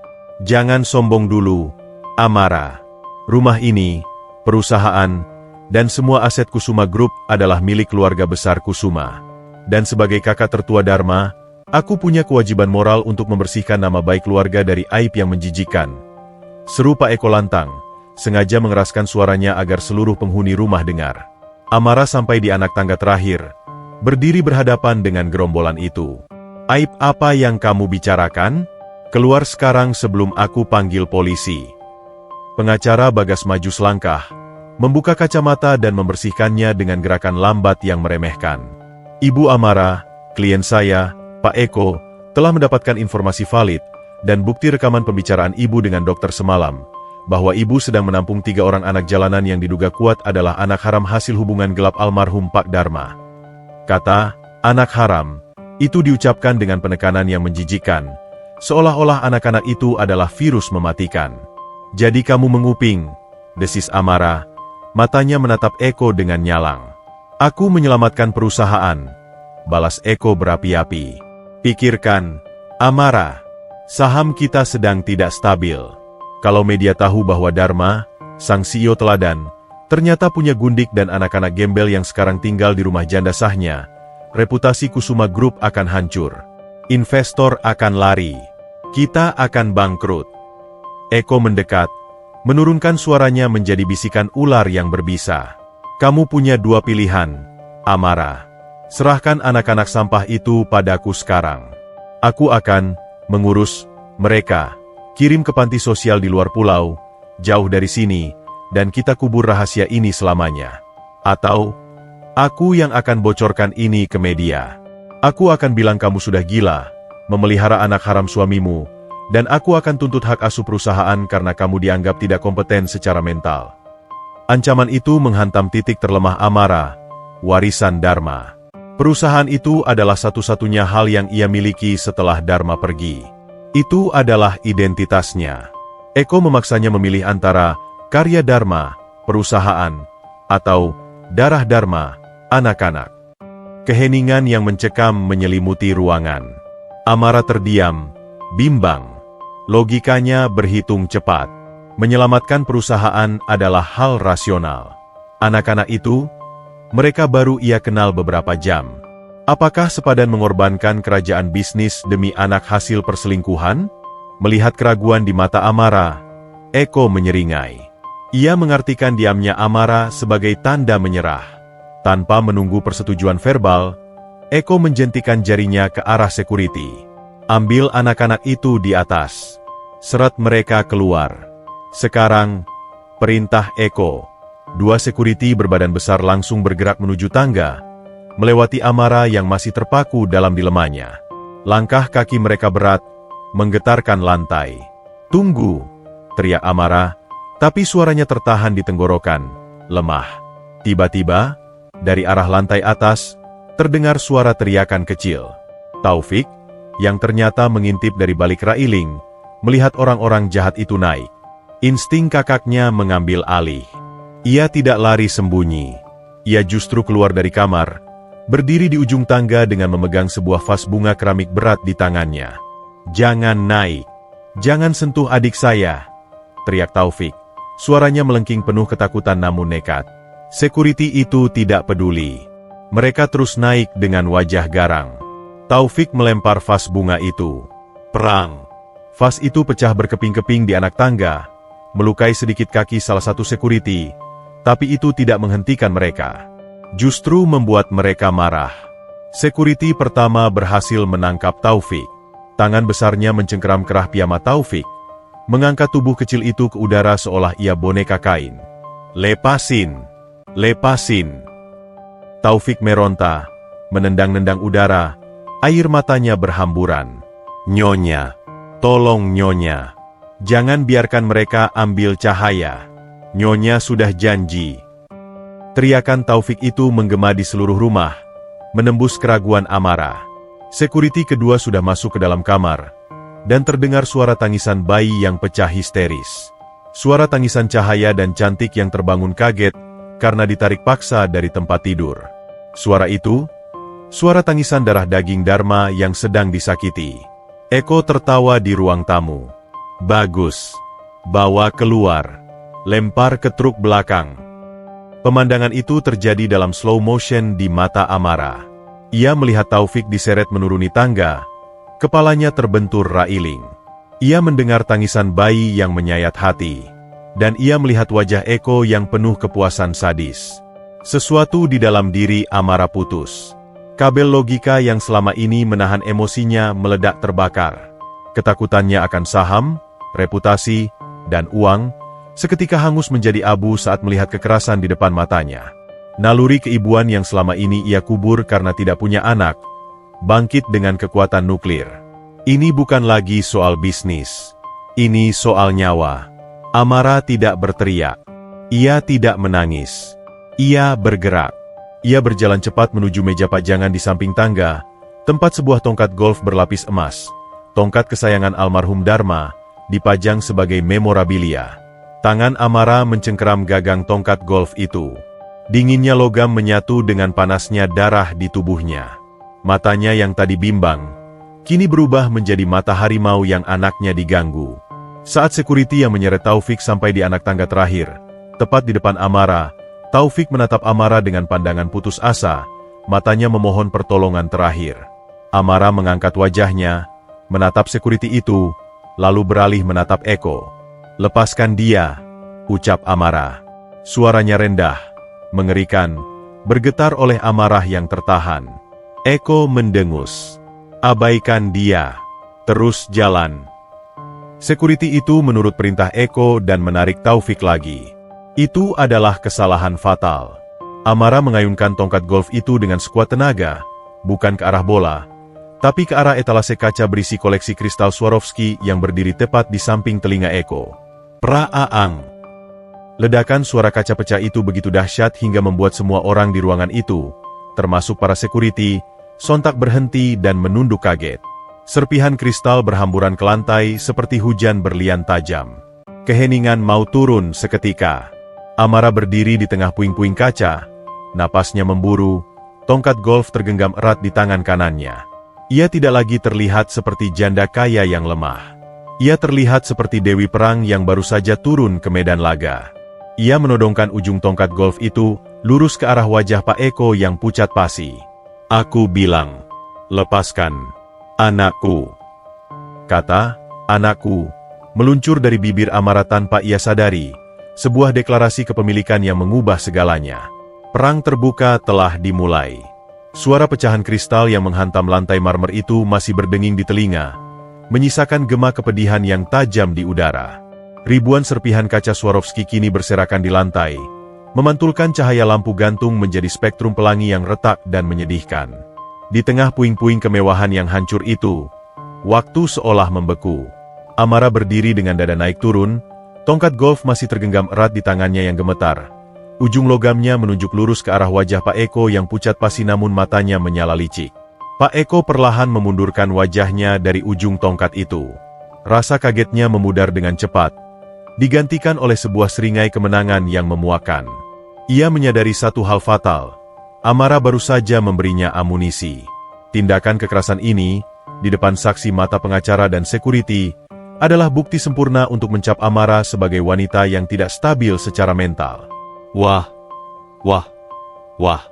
Jangan sombong dulu, Amara. Rumah ini, perusahaan, dan semua aset Kusuma Group adalah milik keluarga besar Kusuma. Dan sebagai kakak tertua Dharma, aku punya kewajiban moral untuk membersihkan nama baik keluarga dari aib yang menjijikan. Seru Pak Eko lantang, sengaja mengeraskan suaranya agar seluruh penghuni rumah dengar. Amara sampai di anak tangga terakhir, berdiri berhadapan dengan gerombolan itu. Aib apa yang kamu bicarakan? Keluar sekarang sebelum aku panggil polisi. Pengacara Bagas maju selangkah, membuka kacamata dan membersihkannya dengan gerakan lambat yang meremehkan. Ibu Amara, klien saya, Pak Eko, telah mendapatkan informasi valid dan bukti rekaman pembicaraan ibu dengan dokter semalam, bahwa ibu sedang menampung 3 orang anak jalanan yang diduga kuat adalah anak haram hasil hubungan gelap almarhum Pak Dharma. Kata, anak haram, itu diucapkan dengan penekanan yang menjijikan, seolah-olah anak-anak itu adalah virus mematikan. Jadi kamu menguping, desis Amara, matanya menatap Eko dengan nyalang. Aku menyelamatkan perusahaan, balas Eko berapi-api. Pikirkan, Amara, saham kita sedang tidak stabil. Kalau media tahu bahwa Dharma, sang CEO teladan, ternyata punya gundik dan anak-anak gembel yang sekarang tinggal di rumah janda sahnya, reputasi Kusuma Group akan hancur. Investor akan lari. Kita akan bangkrut. Eko mendekat, menurunkan suaranya menjadi bisikan ular yang berbisa. Kamu punya 2 pilihan, Amara. Serahkan anak-anak sampah itu padaku sekarang. Aku akan mengurus mereka. Kirim ke panti sosial di luar pulau, jauh dari sini, dan kita kubur rahasia ini selamanya. Atau, aku yang akan bocorkan ini ke media. Aku akan bilang kamu sudah gila, memelihara anak haram suamimu, dan aku akan tuntut hak asuh perusahaan karena kamu dianggap tidak kompeten secara mental. Ancaman itu menghantam titik terlemah Amara, warisan Dharma. Perusahaan itu adalah satu-satunya hal yang ia miliki setelah Dharma pergi. Itu adalah identitasnya. Eko memaksanya memilih antara karya Dharma, perusahaan, atau darah Dharma, anak-anak. Keheningan yang mencekam menyelimuti ruangan. Amara terdiam, bimbang. Logikanya berhitung cepat. Menyelamatkan perusahaan adalah hal rasional. Anak-anak itu, mereka baru ia kenal beberapa jam. Apakah sepadan mengorbankan kerajaan bisnis demi anak hasil perselingkuhan? Melihat keraguan di mata Amara, Eko menyeringai. Ia mengartikan diamnya Amara sebagai tanda menyerah. Tanpa menunggu persetujuan verbal, Eko menjentikan jarinya ke arah security. Ambil anak-anak itu di atas. Seret mereka keluar. Sekarang, perintah Eko. 2 security berbadan besar langsung bergerak menuju tangga, melewati Amara yang masih terpaku dalam dilemanya. Langkah kaki mereka berat, menggetarkan lantai. Tunggu, teriak Amara, tapi suaranya tertahan di tenggorokan, lemah. Tiba-tiba, dari arah lantai atas, terdengar suara teriakan kecil. Taufik, yang ternyata mengintip dari balik railing, melihat orang-orang jahat itu naik. Insting kakaknya mengambil alih. Ia tidak lari sembunyi. Ia justru keluar dari kamar, berdiri di ujung tangga dengan memegang sebuah vas bunga keramik berat di tangannya. Jangan naik. Jangan sentuh adik saya, teriak Taufik. Suaranya melengking penuh ketakutan namun nekat. Security itu tidak peduli. Mereka terus naik dengan wajah garang. Taufik melempar vas bunga itu. Perang. Vas itu pecah berkeping-keping di anak tangga, melukai sedikit kaki salah satu security, tapi itu tidak menghentikan mereka. Justru membuat mereka marah. Security pertama berhasil menangkap Taufik. Tangan besarnya mencengkeram kerah piyama Taufik, mengangkat tubuh kecil itu ke udara seolah ia boneka kain. Lepasin! Lepasin! Taufik meronta, menendang-nendang udara, air matanya berhamburan. Nyonya, tolong Nyonya. Jangan biarkan mereka ambil cahaya. Nyonya sudah janji. Teriakan Taufik itu menggema di seluruh rumah, menembus keraguan Amara. Security kedua sudah masuk ke dalam kamar, dan terdengar suara tangisan bayi yang pecah histeris. Suara tangisan Cahaya dan Cantik yang terbangun kaget karena ditarik paksa dari tempat tidur. Suara itu, suara tangisan darah daging Dharma yang sedang disakiti. Eko tertawa di ruang tamu. Bagus. Bawa keluar. Lempar ke truk belakang. Pemandangan itu terjadi dalam slow motion di mata Amara. Ia melihat Taufik diseret menuruni tangga, kepalanya terbentur railing. Ia mendengar tangisan bayi yang menyayat hati. Dan ia melihat wajah Eko yang penuh kepuasan sadis. Sesuatu di dalam diri Amara putus. Kabel logika yang selama ini menahan emosinya meledak terbakar. Ketakutannya akan saham, reputasi, dan uang, seketika hangus menjadi abu saat melihat kekerasan di depan matanya. Naluri keibuan yang selama ini ia kubur karena tidak punya anak, bangkit dengan kekuatan nuklir. Ini bukan lagi soal bisnis. Ini soal nyawa. Amara tidak berteriak. Ia tidak menangis. Ia bergerak. Ia berjalan cepat menuju meja pajangan di samping tangga, tempat sebuah tongkat golf berlapis emas, tongkat kesayangan almarhum Dharma, dipajang sebagai memorabilia. Tangan Amara mencengkeram gagang tongkat golf itu. Dinginnya logam menyatu dengan panasnya darah di tubuhnya. Matanya yang tadi bimbang, kini berubah menjadi mata harimau yang anaknya diganggu. Saat security yang menyeret Taufik sampai di anak tangga terakhir, tepat di depan Amara, Taufik menatap Amara dengan pandangan putus asa, matanya memohon pertolongan terakhir. Amara mengangkat wajahnya, menatap security itu, lalu beralih menatap Eko. "Lepaskan dia," ucap Amara. Suaranya rendah, mengerikan, bergetar oleh amarah yang tertahan. Eko mendengus. "Abaikan dia. Terus jalan." Security itu menurut perintah Eko dan menarik Taufik lagi. Itu adalah kesalahan fatal. Amara mengayunkan tongkat golf itu dengan sekuat tenaga, bukan ke arah bola, tapi ke arah etalase kaca berisi koleksi kristal Swarovski yang berdiri tepat di samping telinga Eko. Praaang. Ledakan suara kaca pecah itu begitu dahsyat hingga membuat semua orang di ruangan itu, termasuk para security, sontak berhenti dan menunduk kaget. Serpihan kristal berhamburan ke lantai seperti hujan berlian tajam. Keheningan mau turun seketika. Amara berdiri di tengah puing-puing kaca, napasnya memburu, tongkat golf tergenggam erat di tangan kanannya. Ia tidak lagi terlihat seperti janda kaya yang lemah. Ia terlihat seperti dewi perang yang baru saja turun ke medan laga. Ia menodongkan ujung tongkat golf itu, lurus ke arah wajah Pak Eko yang pucat pasi. "Aku bilang, lepaskan anakku." Kata, "anakku," meluncur dari bibir Amara tanpa ia sadari, sebuah deklarasi kepemilikan yang mengubah segalanya. Perang terbuka telah dimulai. Suara pecahan kristal yang menghantam lantai marmer itu masih berdenging di telinga, menyisakan gema kepedihan yang tajam di udara. Ribuan serpihan kaca Swarovski kini berserakan di lantai, memantulkan cahaya lampu gantung menjadi spektrum pelangi yang retak dan menyedihkan. Di tengah puing-puing kemewahan yang hancur itu, waktu seolah membeku. Amara berdiri dengan dada naik turun, tongkat golf masih tergenggam erat di tangannya yang gemetar. Ujung logamnya menunjuk lurus ke arah wajah Pak Eko yang pucat pasi namun matanya menyala licik. Pak Eko perlahan memundurkan wajahnya dari ujung tongkat itu. Rasa kagetnya memudar dengan cepat, digantikan oleh sebuah seringai kemenangan yang memuakan. Ia menyadari satu hal fatal. Amara baru saja memberinya amunisi. Tindakan kekerasan ini, di depan saksi mata pengacara dan security, adalah bukti sempurna untuk mencap Amara sebagai wanita yang tidak stabil secara mental. Wah, wah, wah.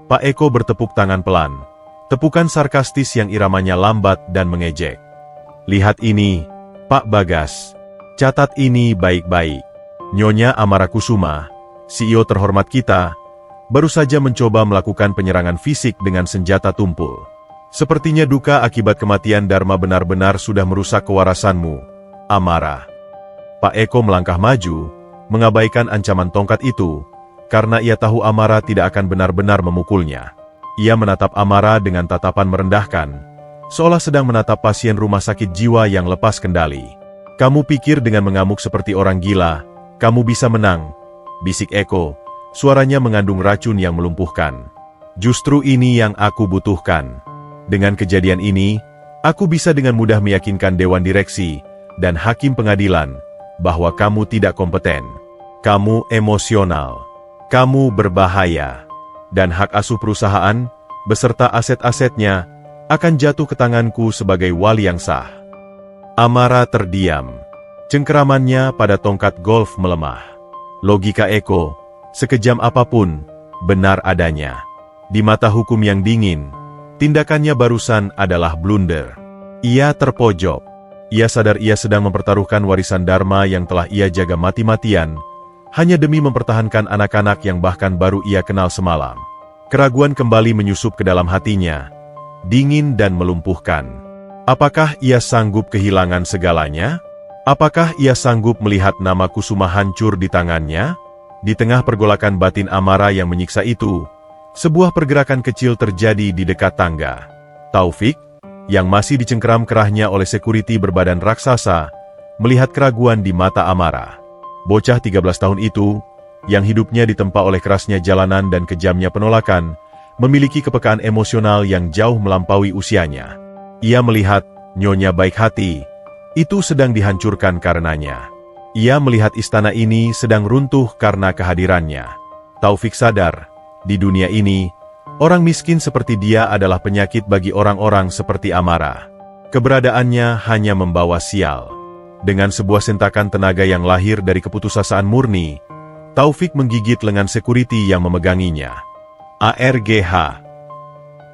Pak Eko bertepuk tangan pelan. Tepukan sarkastis yang iramanya lambat dan mengejek. "Lihat ini, Pak Bagas. Catat ini baik-baik. Nyonya Amara Kusuma, CEO terhormat kita, baru saja mencoba melakukan penyerangan fisik dengan senjata tumpul. Sepertinya duka akibat kematian Dharma benar-benar sudah merusak kewarasanmu, Amara." Pak Eko melangkah maju, mengabaikan ancaman tongkat itu, karena ia tahu Amara tidak akan benar-benar memukulnya. Ia menatap Amara dengan tatapan merendahkan, seolah sedang menatap pasien rumah sakit jiwa yang lepas kendali. "Kamu pikir dengan mengamuk seperti orang gila, kamu bisa menang?" bisik Eko, suaranya mengandung racun yang melumpuhkan. "Justru ini yang aku butuhkan. Dengan kejadian ini, aku bisa dengan mudah meyakinkan Dewan Direksi dan Hakim Pengadilan bahwa kamu tidak kompeten. Kamu emosional. Kamu berbahaya. Dan hak asuh perusahaan, beserta aset-asetnya, akan jatuh ke tanganku sebagai wali yang sah. Amara terdiam. Cengkeramannya pada tongkat golf melemah. Logika Eko, sekejam apapun, benar adanya. Di mata hukum yang dingin, tindakannya barusan adalah blunder. Ia terpojok. Ia sadar ia sedang mempertaruhkan warisan Dharma yang telah ia jaga mati-matian, hanya demi mempertahankan anak-anak yang bahkan baru ia kenal semalam. Keraguan kembali menyusup ke dalam hatinya, dingin dan melumpuhkan. Apakah ia sanggup kehilangan segalanya? Apakah ia sanggup melihat nama Kusuma hancur di tangannya? Di tengah pergolakan batin Amara yang menyiksa itu, sebuah pergerakan kecil terjadi di dekat tangga. Taufik, yang masih dicengkeram kerahnya oleh sekuriti berbadan raksasa, melihat keraguan di mata Amara. Bocah 13 tahun itu, yang hidupnya ditempa oleh kerasnya jalanan dan kejamnya penolakan, memiliki kepekaan emosional yang jauh melampaui usianya. Ia melihat Nyonya baik hati, itu sedang dihancurkan karenanya. Ia melihat istana ini sedang runtuh karena kehadirannya. Taufik sadar, di dunia ini, orang miskin seperti dia adalah penyakit bagi orang-orang seperti Amara. Keberadaannya hanya membawa sial. Dengan sebuah sentakan tenaga yang lahir dari keputusasaan murni, Taufik menggigit lengan sekuriti yang memeganginya. ARGH.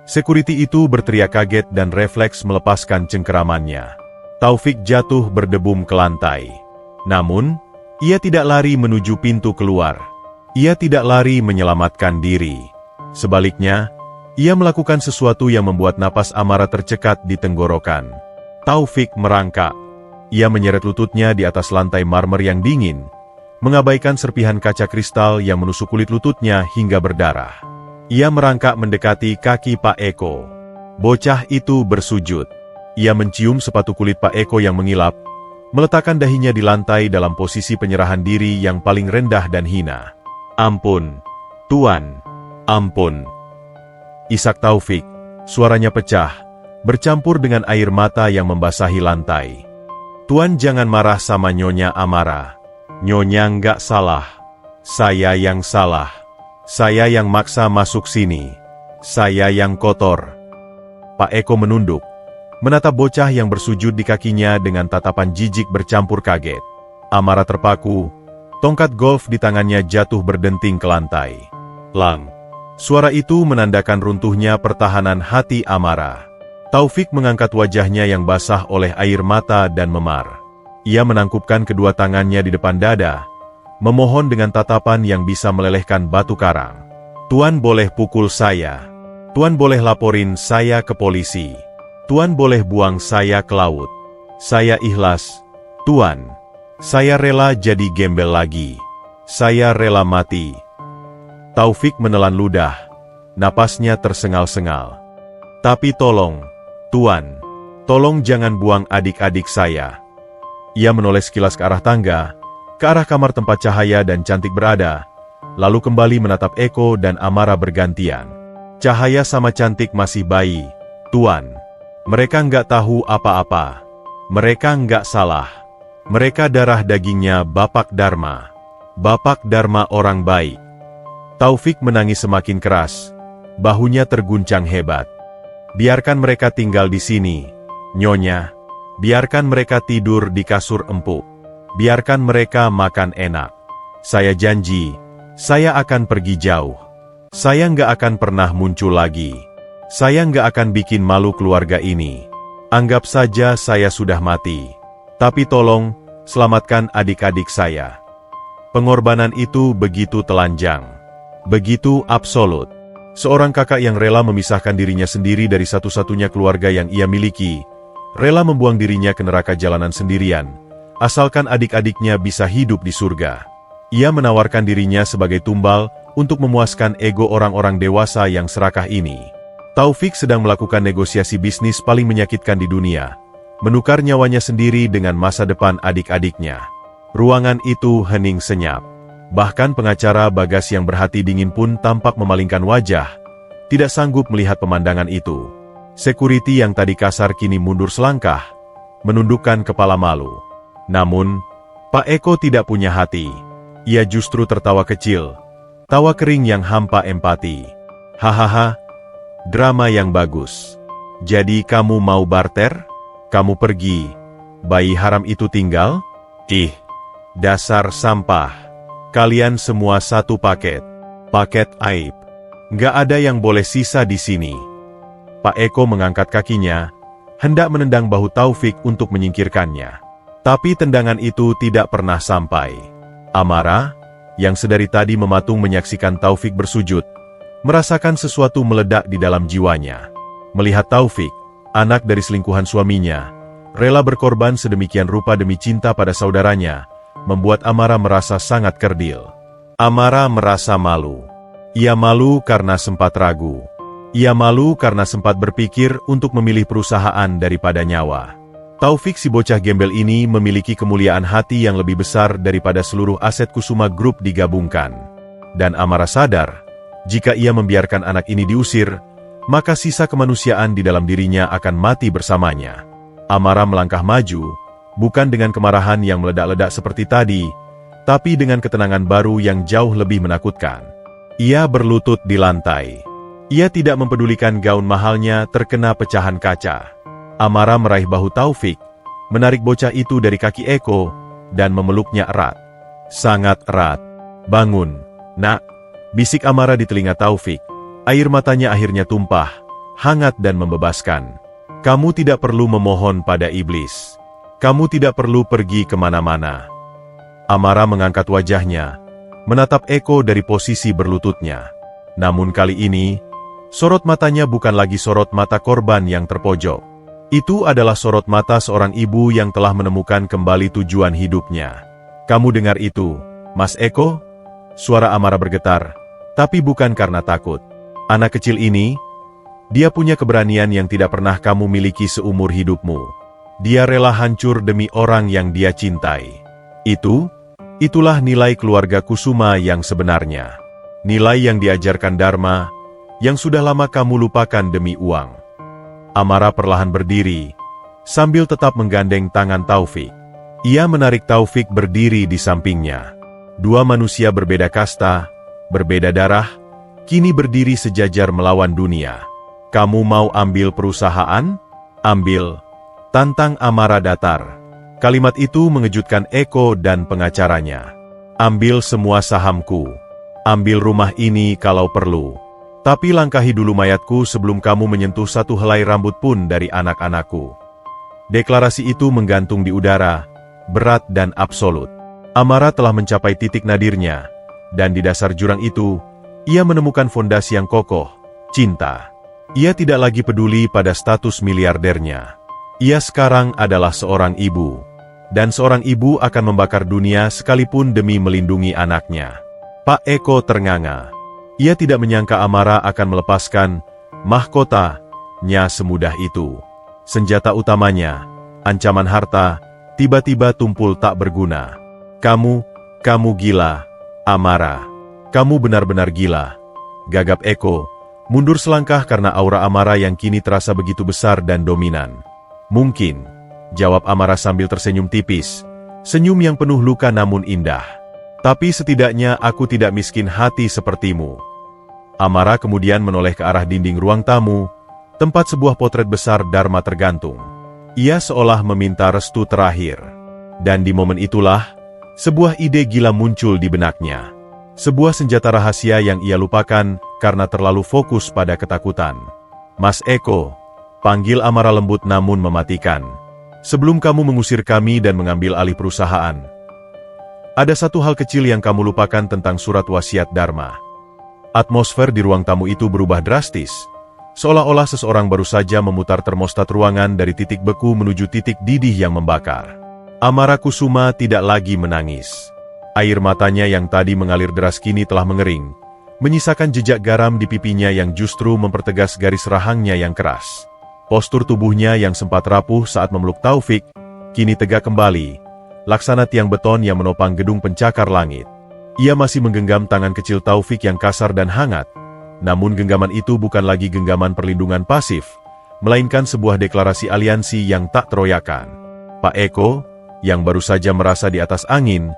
Sekuriti itu berteriak kaget dan refleks melepaskan cengkeramannya. Taufik jatuh berdebum ke lantai. Namun, ia tidak lari menuju pintu keluar. Ia tidak lari menyelamatkan diri. Sebaliknya, ia melakukan sesuatu yang membuat napas Amara tercekat di tenggorokan. Taufik merangkak. Ia menyeret lututnya di atas lantai marmer yang dingin, mengabaikan serpihan kaca kristal yang menusuk kulit lututnya hingga berdarah. Ia merangkak mendekati kaki Pak Eko. Bocah itu bersujud. Ia mencium sepatu kulit Pak Eko yang mengilap, meletakkan dahinya di lantai dalam posisi penyerahan diri yang paling rendah dan hina. "Ampun, Tuan. Ampun." Isak Taufik, suaranya pecah, bercampur dengan air mata yang membasahi lantai. "Tuan jangan marah sama Nyonya Amara. Nyonya nggak salah. Saya yang salah. Saya yang maksa masuk sini. Saya yang kotor." Pak Eko menunduk, menatap bocah yang bersujud di kakinya dengan tatapan jijik bercampur kaget. Amara terpaku, tongkat golf di tangannya jatuh berdenting ke lantai. Lang. Suara itu menandakan runtuhnya pertahanan hati Amara. Taufik mengangkat wajahnya yang basah oleh air mata dan memar. Ia menangkupkan kedua tangannya di depan dada, memohon dengan tatapan yang bisa melelehkan batu karang. "Tuan boleh pukul saya. Tuan boleh laporin saya ke polisi. Tuan boleh buang saya ke laut. Saya ikhlas, Tuan. Saya rela jadi gembel lagi. Saya rela mati." Taufik menelan ludah, napasnya tersengal-sengal. "Tapi tolong, Tuan. Tolong jangan buang adik-adik saya." Ia menoleh sekilas ke arah tangga, ke arah kamar tempat Cahaya dan Cantik berada, lalu kembali menatap Eko dan Amara bergantian. "Cahaya sama Cantik masih bayi, Tuan. Mereka nggak tahu apa-apa. Mereka nggak salah. Mereka darah dagingnya Bapak Dharma. Bapak Dharma orang baik." Taufik menangis semakin keras, bahunya terguncang hebat. "Biarkan mereka tinggal di sini, Nyonya. Biarkan mereka tidur di kasur empuk. Biarkan mereka makan enak. Saya janji, saya akan pergi jauh. Saya nggak akan pernah muncul lagi. Saya nggak akan bikin malu keluarga ini. Anggap saja saya sudah mati. Tapi tolong, selamatkan adik-adik saya." Pengorbanan itu begitu telanjang, begitu absolut. Seorang kakak yang rela memisahkan dirinya sendiri dari satu-satunya keluarga yang ia miliki, rela membuang dirinya ke neraka jalanan sendirian, asalkan adik-adiknya bisa hidup di surga. Ia menawarkan dirinya sebagai tumbal untuk memuaskan ego orang-orang dewasa yang serakah ini. Taufik sedang melakukan negosiasi bisnis paling menyakitkan di dunia, menukar nyawanya sendiri dengan masa depan adik-adiknya. Ruangan itu hening senyap. Bahkan pengacara Bagas yang berhati dingin pun tampak memalingkan wajah, tidak sanggup melihat pemandangan itu. Sekuriti yang tadi kasar kini mundur selangkah, menundukkan kepala malu. Namun, Pak Eko tidak punya hati. Ia justru tertawa kecil. Tawa kering yang hampa empati. Hahaha, drama yang bagus. Jadi kamu mau barter? Kamu pergi, bayi haram itu tinggal? Ih, dasar sampah. Kalian semua satu paket. Paket aib. Nggak ada yang boleh sisa di sini. Pak Eko mengangkat kakinya, hendak menendang bahu Taufik untuk menyingkirkannya. Tapi tendangan itu tidak pernah sampai. Amara, yang sedari tadi mematung menyaksikan Taufik bersujud, merasakan sesuatu meledak di dalam jiwanya. Melihat Taufik, anak dari selingkuhan suaminya, rela berkorban sedemikian rupa demi cinta pada saudaranya, membuat Amara merasa sangat kerdil. Amara merasa malu. Ia malu karena sempat ragu. Ia malu karena sempat berpikir untuk memilih perusahaan daripada nyawa. Taufik si bocah gembel ini memiliki kemuliaan hati yang lebih besar daripada seluruh aset Kusuma Group digabungkan. Dan Amara sadar, jika ia membiarkan anak ini diusir, maka sisa kemanusiaan di dalam dirinya akan mati bersamanya. Amara melangkah maju, bukan dengan kemarahan yang meledak-ledak seperti tadi, tapi dengan ketenangan baru yang jauh lebih menakutkan. Ia berlutut di lantai. Ia tidak mempedulikan gaun mahalnya terkena pecahan kaca. Amara meraih bahu Taufik, menarik bocah itu dari kaki Eko, dan memeluknya erat. Sangat erat. Bangun, nak, bisik Amara di telinga Taufik. Air matanya akhirnya tumpah, hangat dan membebaskan. Kamu tidak perlu memohon pada iblis. Kamu tidak perlu pergi kemana-mana. Amara mengangkat wajahnya, menatap Eko dari posisi berlututnya. Namun kali ini, sorot matanya bukan lagi sorot mata korban yang terpojok. Itu adalah sorot mata seorang ibu yang telah menemukan kembali tujuan hidupnya. Kamu dengar itu, Mas Eko? Suara Amara bergetar, tapi bukan karena takut. Anak kecil ini, dia punya keberanian yang tidak pernah kamu miliki seumur hidupmu. Dia rela hancur demi orang yang dia cintai. Itulah nilai keluarga Kusuma yang sebenarnya. Nilai yang diajarkan Dharma, yang sudah lama kamu lupakan demi uang. Amara perlahan berdiri, sambil tetap menggandeng tangan Taufik. Ia menarik Taufik berdiri di sampingnya. Dua manusia berbeda kasta, berbeda darah, kini berdiri sejajar melawan dunia. Kamu mau ambil perusahaan? Ambil. Tantang Amara datar. Kalimat itu mengejutkan Eko dan pengacaranya. Ambil semua sahamku. Ambil rumah ini kalau perlu. Tapi langkahi dulu mayatku sebelum kamu menyentuh satu helai rambut pun dari anak-anakku. Deklarasi itu menggantung di udara, berat dan absolut. Amara telah mencapai titik nadirnya, dan di dasar jurang itu, ia menemukan fondasi yang kokoh, cinta. Ia tidak lagi peduli pada status miliardernya. Ia sekarang adalah seorang ibu, dan seorang ibu akan membakar dunia sekalipun demi melindungi anaknya. Pak Eko ternganga. Ia tidak menyangka Amara akan melepaskan mahkotanya semudah itu. Senjata utamanya, ancaman harta, tiba-tiba tumpul tak berguna. Kamu gila, Amara. Kamu benar-benar gila. Gagap Eko, mundur selangkah karena aura Amara yang kini terasa begitu besar dan dominan. Mungkin, jawab Amara sambil tersenyum tipis, senyum yang penuh luka namun indah. Tapi setidaknya aku tidak miskin hati sepertimu. Amara kemudian menoleh ke arah dinding ruang tamu, tempat sebuah potret besar Dharma tergantung. Ia seolah meminta restu terakhir. Dan di momen itulah, sebuah ide gila muncul di benaknya. Sebuah senjata rahasia yang ia lupakan karena terlalu fokus pada ketakutan. Mas Eko, panggil Amara lembut namun mematikan. Sebelum kamu mengusir kami dan mengambil alih perusahaan, ada satu hal kecil yang kamu lupakan tentang surat wasiat Dharma. Atmosfer di ruang tamu itu berubah drastis, seolah-olah seseorang baru saja memutar termostat ruangan dari titik beku menuju titik didih yang membakar. Amara Kusuma tidak lagi menangis. Air matanya yang tadi mengalir deras kini telah mengering, menyisakan jejak garam di pipinya yang justru mempertegas garis rahangnya yang keras. Postur tubuhnya yang sempat rapuh saat memeluk Taufik, kini tegak kembali, laksana tiang beton yang menopang gedung pencakar langit. Ia masih menggenggam tangan kecil Taufik yang kasar dan hangat, namun genggaman itu bukan lagi genggaman perlindungan pasif, melainkan sebuah deklarasi aliansi yang tak teroyakan. Pak Eko, yang baru saja merasa di atas angin,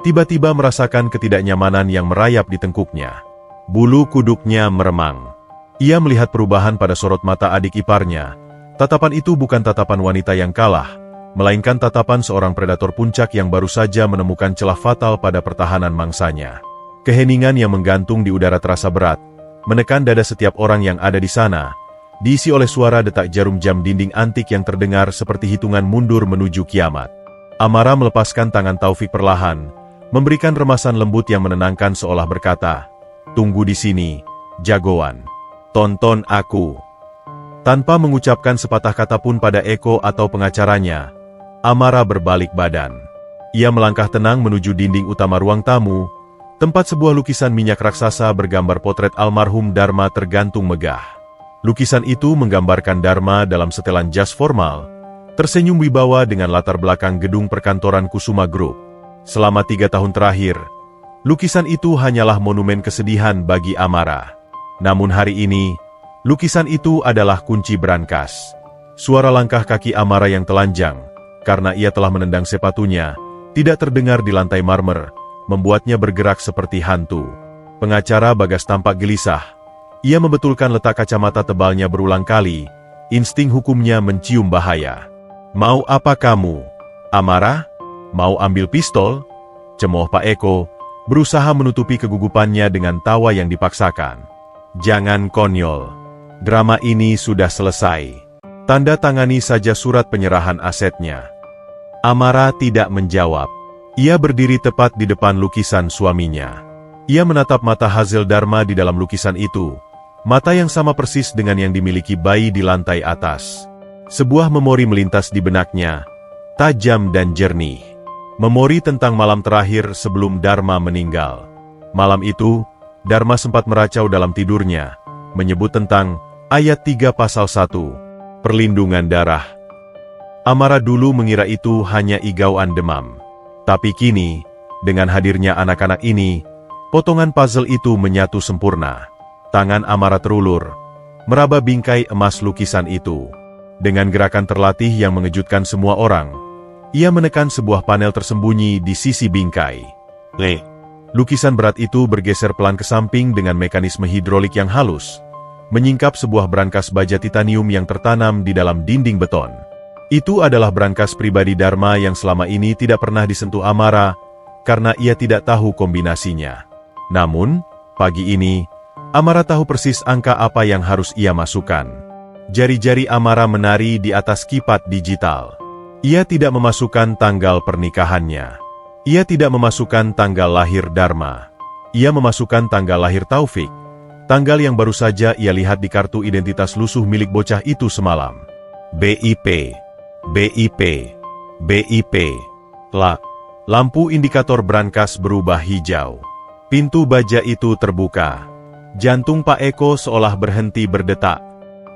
tiba-tiba merasakan ketidaknyamanan yang merayap di tengkuknya. Bulu kuduknya meremang. Ia melihat perubahan pada sorot mata adik iparnya. Tatapan itu bukan tatapan wanita yang kalah, melainkan tatapan seorang predator puncak yang baru saja menemukan celah fatal pada pertahanan mangsanya. Keheningan yang menggantung di udara terasa berat, menekan dada setiap orang yang ada di sana, diisi oleh suara detak jarum jam dinding antik yang terdengar seperti hitungan mundur menuju kiamat. Amara melepaskan tangan Taufik perlahan, memberikan remasan lembut yang menenangkan seolah berkata, "Tunggu di sini, jagoan. Tonton aku." Tanpa mengucapkan sepatah kata pun pada Eko atau pengacaranya, Amara berbalik badan. Ia melangkah tenang menuju dinding utama ruang tamu, tempat sebuah lukisan minyak raksasa bergambar potret almarhum Dharma tergantung megah. Lukisan itu menggambarkan Dharma dalam setelan jas formal, tersenyum wibawa dengan latar belakang gedung perkantoran Kusuma Group. Selama 3 tahun terakhir, lukisan itu hanyalah monumen kesedihan bagi Amara. Namun hari ini, lukisan itu adalah kunci brankas. Suara langkah kaki Amara yang telanjang, karena ia telah menendang sepatunya, tidak terdengar di lantai marmer, membuatnya bergerak seperti hantu. Pengacara Bagas tampak gelisah. Ia membetulkan letak kacamata tebalnya berulang kali, insting hukumnya mencium bahaya. "Mau apa kamu, Amara? Mau ambil pistol?" Cemooh Pak Eko, berusaha menutupi kegugupannya dengan tawa yang dipaksakan. "Jangan konyol. Drama ini sudah selesai. Tanda tangani saja surat penyerahan asetnya." Amara tidak menjawab. Ia berdiri tepat di depan lukisan suaminya. Ia menatap mata Hazel Dharma di dalam lukisan itu, mata yang sama persis dengan yang dimiliki bayi di lantai atas. Sebuah memori melintas di benaknya, tajam dan jernih. Memori tentang malam terakhir sebelum Dharma meninggal. Malam itu, Dharma sempat meracau dalam tidurnya, menyebut tentang ayat 3 pasal 1, perlindungan darah. Amara dulu mengira itu hanya igauan demam. Tapi kini, dengan hadirnya anak-anak ini, potongan puzzle itu menyatu sempurna. Tangan Amara terulur, meraba bingkai emas lukisan itu. Dengan gerakan terlatih yang mengejutkan semua orang, ia menekan sebuah panel tersembunyi di sisi bingkai. Lukisan berat itu bergeser pelan ke samping dengan mekanisme hidrolik yang halus, menyingkap sebuah brankas baja titanium yang tertanam di dalam dinding beton. Itu adalah brankas pribadi Dharma yang selama ini tidak pernah disentuh Amara, karena ia tidak tahu kombinasinya. Namun, pagi ini, Amara tahu persis angka apa yang harus ia masukkan. Jari-jari Amara menari di atas kipat digital. Ia tidak memasukkan tanggal pernikahannya. Ia tidak memasukkan tanggal lahir Dharma. Ia memasukkan tanggal lahir Taufik, tanggal yang baru saja ia lihat di kartu identitas lusuh milik bocah itu semalam. BIP. BIP. BIP. Lampu indikator brankas berubah hijau. Pintu baja itu terbuka. Jantung Pak Eko seolah berhenti berdetak.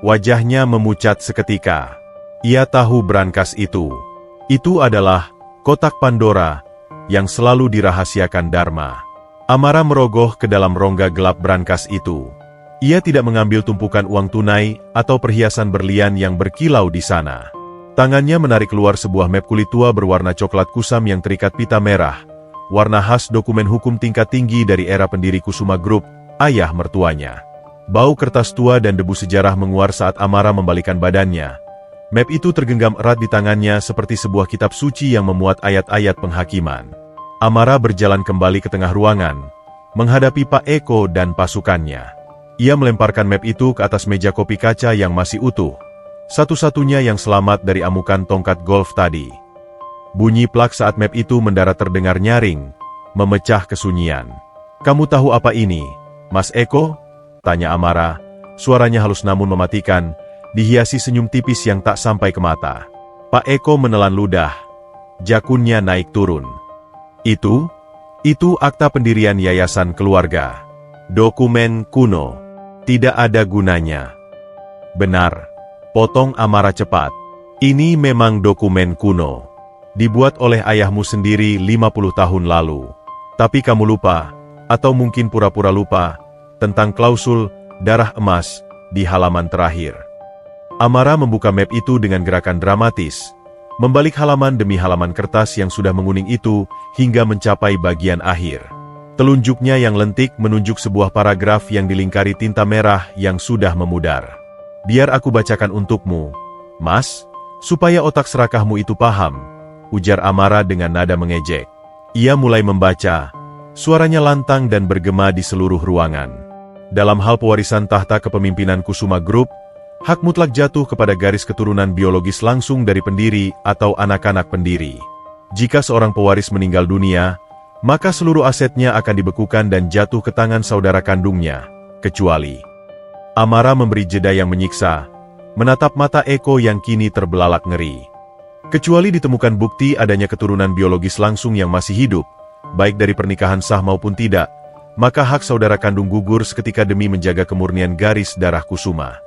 Wajahnya memucat seketika. Ia tahu brankas itu. Itu adalah kotak Pandora yang selalu dirahasiakan Dharma. Amara merogoh ke dalam rongga gelap brankas itu. Ia tidak mengambil tumpukan uang tunai atau perhiasan berlian yang berkilau di sana. Tangannya menarik keluar sebuah map kulit tua berwarna coklat kusam yang terikat pita merah, warna khas dokumen hukum tingkat tinggi dari era pendiri Kusuma Group, ayah mertuanya. Bau kertas tua dan debu sejarah menguar saat Amara membalikan badannya. Map itu tergenggam erat di tangannya seperti sebuah kitab suci yang memuat ayat-ayat penghakiman. Amara berjalan kembali ke tengah ruangan, menghadapi Pak Eko dan pasukannya. Ia melemparkan map itu ke atas meja kopi kaca yang masih utuh, satu-satunya yang selamat dari amukan tongkat golf tadi. Bunyi plak saat map itu mendarat terdengar nyaring, memecah kesunyian. "Kamu tahu apa ini, Mas Eko?" tanya Amara. Suaranya halus namun mematikan, dihiasi senyum tipis yang tak sampai ke mata. Pak Eko menelan ludah. Jakunnya naik turun. Itu akta pendirian yayasan keluarga. Dokumen kuno. Tidak ada gunanya. Benar. Potong Amara cepat. Ini memang dokumen kuno. Dibuat oleh ayahmu sendiri 50 tahun lalu. Tapi kamu lupa, atau mungkin pura-pura lupa, tentang klausul darah emas di halaman terakhir. Amara membuka map itu dengan gerakan dramatis, membalik halaman demi halaman kertas yang sudah menguning itu hingga mencapai bagian akhir. Telunjuknya yang lentik menunjuk sebuah paragraf yang dilingkari tinta merah yang sudah memudar. "Biar aku bacakan untukmu, Mas, supaya otak serakahmu itu paham," ujar Amara dengan nada mengejek. Ia mulai membaca, suaranya lantang dan bergema di seluruh ruangan. Dalam hal pewarisan tahta kepemimpinan Kusuma Group, hak mutlak jatuh kepada garis keturunan biologis langsung dari pendiri atau anak-anak pendiri. Jika seorang pewaris meninggal dunia, maka seluruh asetnya akan dibekukan dan jatuh ke tangan saudara kandungnya, kecuali... Amara memberi jeda yang menyiksa, menatap mata Eko yang kini terbelalak ngeri. Kecuali ditemukan bukti adanya keturunan biologis langsung yang masih hidup, baik dari pernikahan sah maupun tidak, maka hak saudara kandung gugur seketika demi menjaga kemurnian garis darah Kusuma.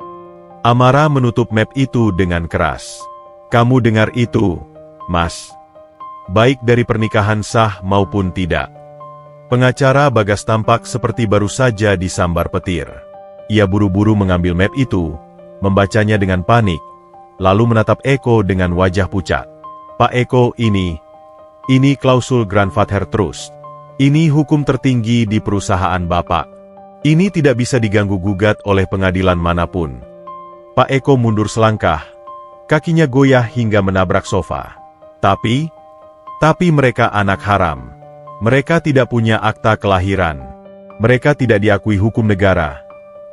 Amara menutup map itu dengan keras. "Kamu dengar itu, Mas? Baik dari pernikahan sah maupun tidak." Pengacara Bagas tampak seperti baru saja disambar petir. Ia buru-buru mengambil map itu, membacanya dengan panik, lalu menatap Eko dengan wajah pucat. "Pak Eko, ini klausul Grandfather Trust. Ini hukum tertinggi di perusahaan Bapak. Ini tidak bisa diganggu-gugat oleh pengadilan manapun." Pak Eko mundur selangkah, kakinya goyah hingga menabrak sofa. Tapi mereka anak haram. Mereka tidak punya akta kelahiran. Mereka tidak diakui hukum negara,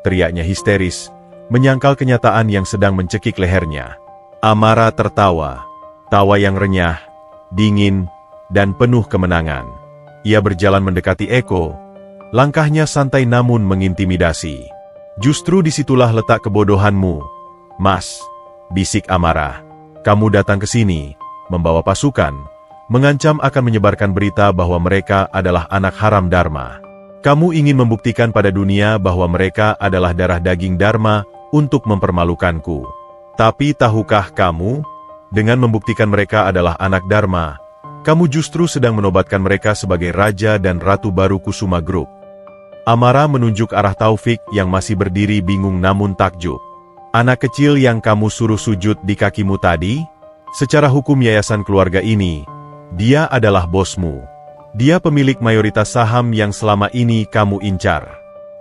teriaknya histeris, menyangkal kenyataan yang sedang mencekik lehernya. Amara tertawa, tawa yang renyah, dingin, dan penuh kemenangan. Ia berjalan mendekati Eko, langkahnya santai namun mengintimidasi. "Justru disitulah letak kebodohanmu, Mas," bisik Amara. "Kamu datang ke sini, membawa pasukan, mengancam akan menyebarkan berita bahwa mereka adalah anak haram Dharma. Kamu ingin membuktikan pada dunia bahwa mereka adalah darah daging Dharma untuk mempermalukanku. Tapi tahukah kamu, dengan membuktikan mereka adalah anak Dharma, kamu justru sedang menobatkan mereka sebagai raja dan ratu baru Kusuma Group." Amara menunjuk arah Taufik yang masih berdiri bingung namun takjub. "Anak kecil yang kamu suruh sujud di kakimu tadi? Secara hukum yayasan keluarga ini, dia adalah bosmu. Dia pemilik mayoritas saham yang selama ini kamu incar.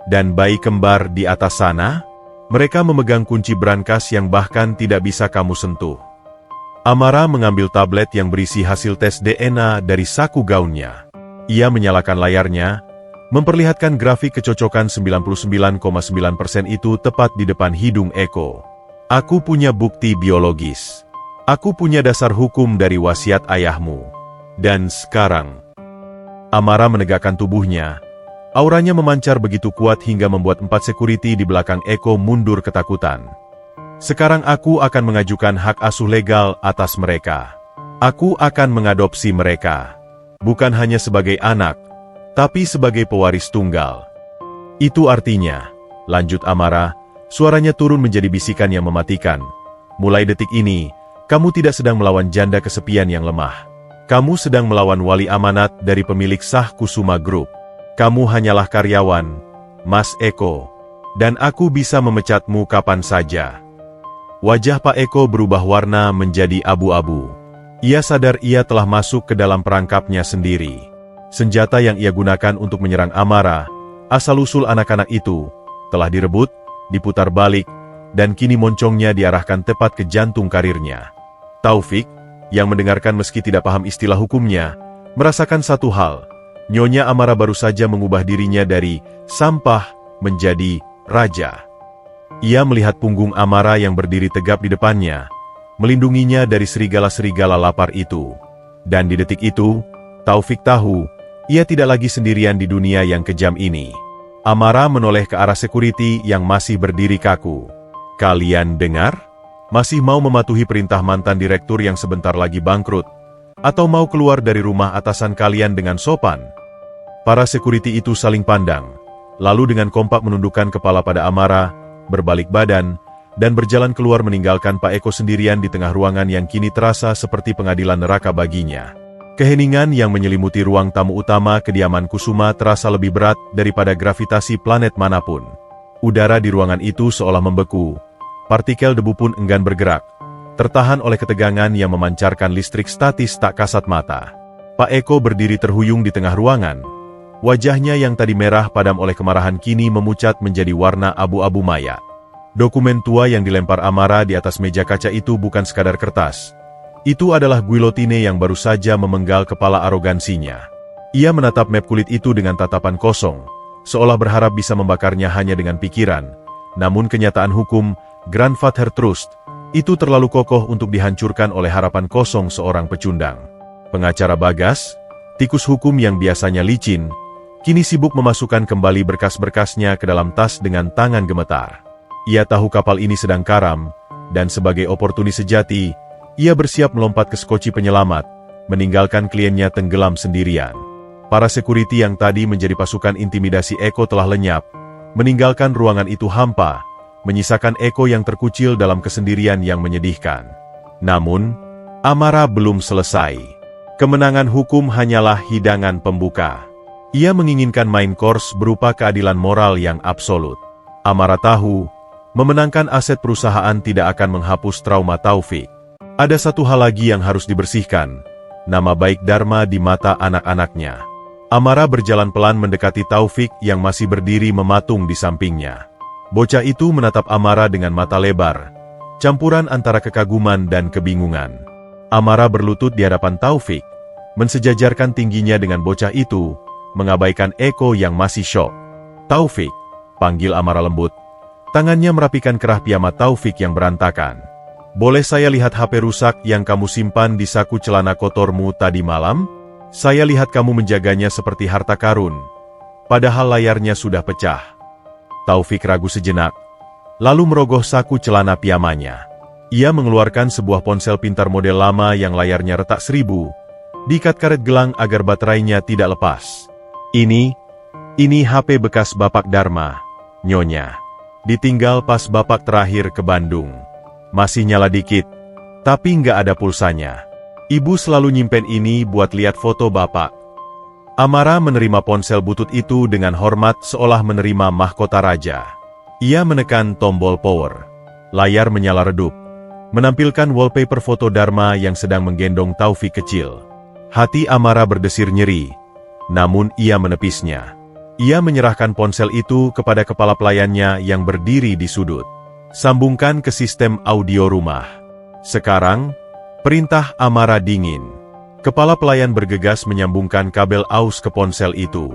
Dan bayi kembar di atas sana? Mereka memegang kunci brankas yang bahkan tidak bisa kamu sentuh." Amara mengambil tablet yang berisi hasil tes DNA dari saku gaunnya. Ia menyalakan layarnya, memperlihatkan grafik kecocokan 99,9% itu tepat di depan hidung Eko. "Aku punya bukti biologis. Aku punya dasar hukum dari wasiat ayahmu. Dan sekarang..." Amara menegakkan tubuhnya. Auranya memancar begitu kuat hingga membuat 4 security di belakang Eko mundur ketakutan. "Sekarang aku akan mengajukan hak asuh legal atas mereka. Aku akan mengadopsi mereka. Bukan hanya sebagai anak, tapi sebagai pewaris tunggal." "Itu artinya," lanjut Amara, suaranya turun menjadi bisikan yang mematikan, "mulai detik ini, kamu tidak sedang melawan janda kesepian yang lemah. Kamu sedang melawan wali amanat dari pemilik sah Kusuma Group. Kamu hanyalah karyawan, Mas Eko, dan aku bisa memecatmu kapan saja." Wajah Pak Eko berubah warna menjadi abu-abu. Ia sadar ia telah masuk ke dalam perangkapnya sendiri. Senjata yang ia gunakan untuk menyerang Amara, asal-usul anak-anak itu, telah direbut, diputar balik, dan kini moncongnya diarahkan tepat ke jantung karirnya. Taufik, yang mendengarkan meski tidak paham istilah hukumnya, merasakan satu hal. Nyonya Amara baru saja mengubah dirinya dari sampah menjadi raja. Ia melihat punggung Amara yang berdiri tegap di depannya, melindunginya dari serigala-serigala lapar itu. Dan di detik itu, Taufik tahu, ia tidak lagi sendirian di dunia yang kejam ini. Amara menoleh ke arah security yang masih berdiri kaku. "Kalian dengar? Masih mau mematuhi perintah mantan direktur yang sebentar lagi bangkrut? Atau mau keluar dari rumah atasan kalian dengan sopan?" Para security itu saling pandang, lalu dengan kompak menundukkan kepala pada Amara, berbalik badan, dan berjalan keluar meninggalkan Pak Eko sendirian di tengah ruangan yang kini terasa seperti pengadilan neraka baginya. Keheningan yang menyelimuti ruang tamu utama kediaman Kusuma terasa lebih berat daripada gravitasi planet manapun. Udara di ruangan itu seolah membeku, partikel debu pun enggan bergerak. tertahan oleh ketegangan yang memancarkan listrik statis tak kasat mata. Pak Eko berdiri terhuyung di tengah ruangan. Wajahnya yang tadi merah padam oleh kemarahan kini memucat menjadi warna abu-abu maya. Dokumen tua yang dilempar Amara di atas meja kaca itu bukan sekadar kertas. Itu adalah guillotine yang baru saja memenggal kepala arogansinya. Ia menatap map kulit itu dengan tatapan kosong, seolah berharap bisa membakarnya hanya dengan pikiran. Namun kenyataan hukum, Grandfather Trust, itu terlalu kokoh untuk dihancurkan oleh harapan kosong seorang pecundang. Pengacara Bagas, tikus hukum yang biasanya licin, kini sibuk memasukkan kembali berkas-berkasnya ke dalam tas dengan tangan gemetar. Ia tahu kapal ini sedang karam, dan sebagai oportunis sejati, ia bersiap melompat ke skoci penyelamat, meninggalkan kliennya tenggelam sendirian. Para security yang tadi menjadi pasukan intimidasi Eko telah lenyap, meninggalkan ruangan itu hampa, menyisakan Eko yang terkucil dalam kesendirian yang menyedihkan. Namun, Amara belum selesai. Kemenangan hukum hanyalah hidangan pembuka. Ia menginginkan main course berupa keadilan moral yang absolut. Amara tahu, memenangkan aset perusahaan tidak akan menghapus trauma Taufik. Ada satu hal lagi yang harus dibersihkan, nama baik Dharma di mata anak-anaknya. Amara berjalan pelan mendekati Taufik yang masih berdiri mematung di sampingnya. Bocah itu menatap Amara dengan mata lebar, campuran antara kekaguman dan kebingungan. Amara berlutut di hadapan Taufik, mensejajarkan tingginya dengan bocah itu, mengabaikan Eko yang masih syok. "Taufik," panggil Amara lembut. Tangannya merapikan kerah piyama Taufik yang berantakan. "Boleh saya lihat HP rusak yang kamu simpan di saku celana kotormu tadi malam? Saya lihat kamu menjaganya seperti harta karun, padahal layarnya sudah pecah." Taufik ragu sejenak, lalu merogoh saku celana piyamanya. Ia mengeluarkan sebuah ponsel pintar model lama yang layarnya retak 1000, diikat karet gelang agar baterainya tidak lepas. Ini HP bekas Bapak Dharma, Nyonya. Ditinggal pas Bapak terakhir ke Bandung. Masih nyala dikit, tapi nggak ada pulsanya. Ibu selalu nyimpen ini buat lihat foto Bapak." Amara menerima ponsel butut itu dengan hormat seolah menerima mahkota raja. Ia menekan tombol power. Layar menyala redup, menampilkan wallpaper foto Dharma yang sedang menggendong Taufik kecil. Hati Amara berdesir nyeri, namun ia menepisnya. Ia menyerahkan ponsel itu kepada kepala pelayannya yang berdiri di sudut. "Sambungkan ke sistem audio rumah." Sekarang, perintah Amara dingin. Kepala pelayan bergegas menyambungkan kabel AUX ke ponsel itu.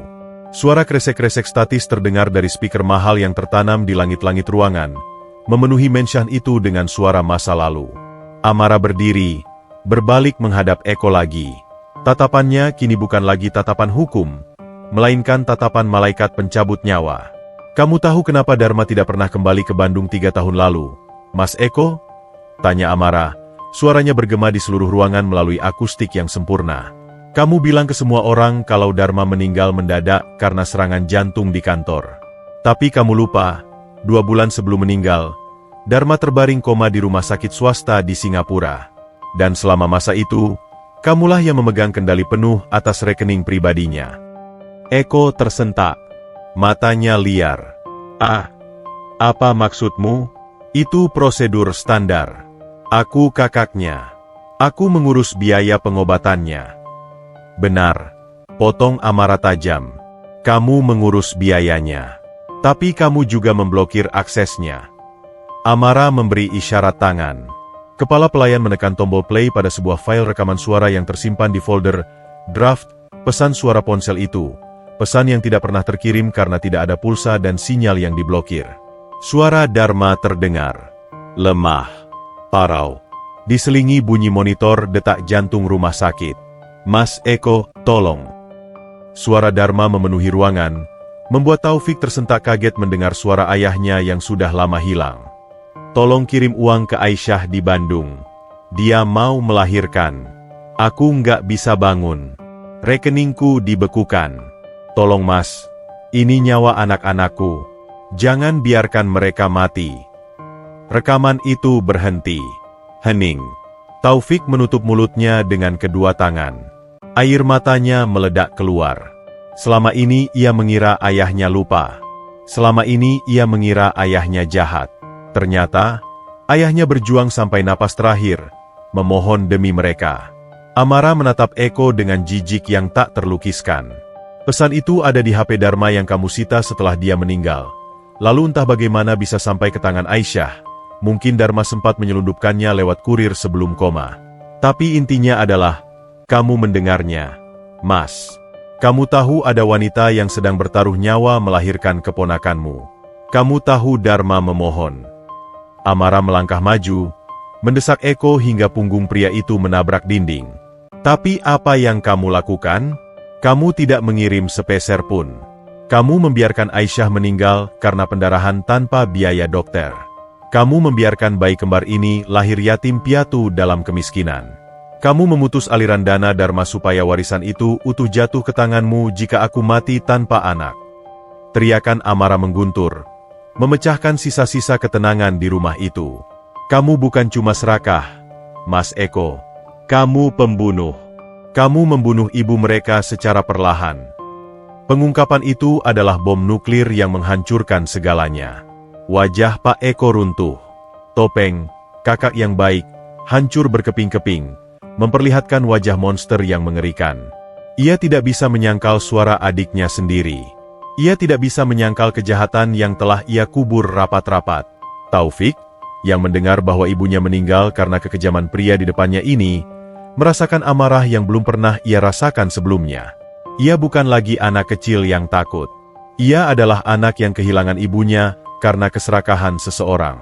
Suara kresek-kresek statis terdengar dari speaker mahal yang tertanam di langit-langit ruangan, memenuhi menshan itu dengan suara masa lalu. Amara berdiri, berbalik menghadap Eko lagi. Tatapannya kini bukan lagi tatapan hukum, melainkan tatapan malaikat pencabut nyawa. "Kamu tahu kenapa Dharma tidak pernah kembali ke Bandung 3 tahun lalu, Mas Eko?" tanya Amara. Suaranya bergema di seluruh ruangan melalui akustik yang sempurna. "Kamu bilang ke semua orang kalau Dharma meninggal mendadak karena serangan jantung di kantor. Tapi kamu lupa, 2 bulan sebelum meninggal, Dharma terbaring koma di rumah sakit swasta di Singapura. Dan selama masa itu, kamulah yang memegang kendali penuh atas rekening pribadinya." Eko tersentak. Matanya liar. Apa maksudmu?" "Itu prosedur standar. Aku kakaknya. Aku mengurus biaya pengobatannya." "Benar," potong Amara tajam. "Kamu mengurus biayanya. Tapi kamu juga memblokir aksesnya." Amara memberi isyarat tangan. Kepala pelayan menekan tombol play pada sebuah file rekaman suara yang tersimpan di folder draft pesan suara ponsel itu. Pesan yang tidak pernah terkirim karena tidak ada pulsa dan sinyal yang diblokir. Suara Dharma terdengar. Lemah. Parau. Diselingi bunyi monitor detak jantung rumah sakit. "Mas Eko, tolong." Suara Dharma memenuhi ruangan, membuat Taufik tersentak kaget mendengar suara ayahnya yang sudah lama hilang. "Tolong kirim uang ke Aisyah di Bandung. Dia mau melahirkan. Aku nggak bisa bangun. Rekeningku dibekukan. Tolong mas, ini nyawa anak-anakku. Jangan biarkan mereka mati." Rekaman itu berhenti. Hening. Taufik menutup mulutnya dengan kedua tangan. Air matanya meledak keluar. Selama ini ia mengira ayahnya lupa. Selama ini ia mengira ayahnya jahat. Ternyata, Ayahnya berjuang sampai napas terakhir, memohon demi mereka. Amara menatap Eko dengan jijik yang tak terlukiskan. Pesan itu ada di HP Dharma yang kamu sita setelah dia meninggal. Lalu entah bagaimana bisa sampai ke tangan Aisyah. Mungkin Dharma sempat menyelundupkannya lewat kurir sebelum koma. Tapi intinya adalah, kamu mendengarnya, Mas. Kamu tahu ada wanita yang sedang bertaruh nyawa melahirkan keponakanmu. Kamu tahu Dharma memohon. Amara melangkah maju, mendesak Eko hingga punggung pria itu menabrak dinding. Tapi apa yang kamu lakukan? Kamu tidak mengirim sepeser pun. Kamu membiarkan Aisyah meninggal karena pendarahan tanpa biaya dokter. Kamu membiarkan bayi kembar ini lahir yatim piatu dalam kemiskinan. Kamu memutus aliran dana Dharma supaya warisan itu utuh jatuh ke tanganmu jika aku mati tanpa anak. Teriakan Amara mengguntur, memecahkan sisa-sisa ketenangan di rumah itu. Kamu bukan cuma serakah, Mas Eko. Kamu pembunuh. Kamu membunuh ibu mereka secara perlahan. Pengungkapan itu adalah bom nuklir yang menghancurkan segalanya. Wajah Pak Eko runtuh. Topeng, kakak yang baik, hancur berkeping-keping, memperlihatkan wajah monster yang mengerikan. Ia tidak bisa menyangkal suara adiknya sendiri. Ia tidak bisa menyangkal kejahatan yang telah ia kubur rapat-rapat. Taufik, yang mendengar bahwa ibunya meninggal karena kekejaman pria di depannya ini, merasakan amarah yang belum pernah ia rasakan sebelumnya. Ia bukan lagi anak kecil yang takut. Ia adalah anak yang kehilangan ibunya karena keserakahan seseorang.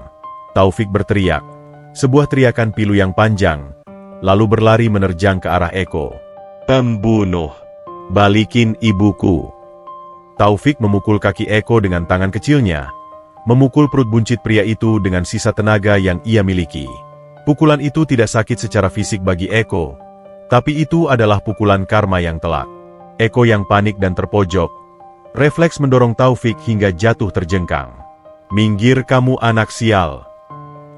Taufik berteriak, sebuah teriakan pilu yang panjang, lalu berlari menerjang ke arah Eko. Pembunuh! Balikin ibuku! Taufik memukul kaki Eko dengan tangan kecilnya, memukul perut buncit pria itu dengan sisa tenaga yang ia miliki. Pukulan itu tidak sakit secara fisik bagi Eko, tapi itu adalah pukulan karma yang telak. Eko yang panik dan terpojok, refleks mendorong Taufik hingga jatuh terjengkang. Minggir kamu anak sial!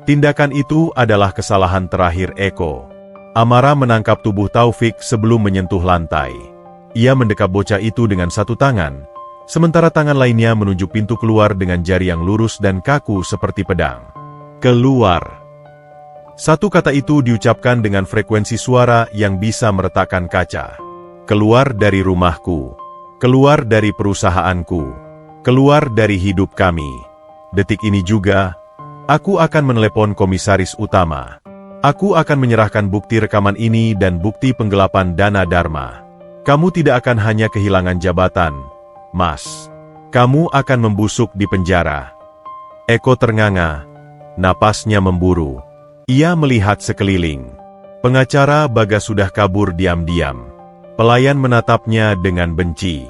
Tindakan itu adalah kesalahan terakhir Eko. Amara menangkap tubuh Taufik sebelum menyentuh lantai. Ia mendekap bocah itu dengan satu tangan, sementara tangan lainnya menunjuk pintu keluar dengan jari yang lurus dan kaku seperti pedang. Keluar! Satu kata itu diucapkan dengan frekuensi suara yang bisa meretakkan kaca. Keluar dari rumahku. Keluar dari perusahaanku. Keluar dari hidup kami. Detik ini juga, aku akan menelepon komisaris utama. Aku akan menyerahkan bukti rekaman ini dan bukti penggelapan dana Dharma. Kamu tidak akan hanya kehilangan jabatan, Mas. Kamu akan membusuk di penjara. Eko ternganga, napasnya memburu. Ia melihat sekeliling. Pengacara Bagas sudah kabur diam-diam. Pelayan menatapnya dengan benci.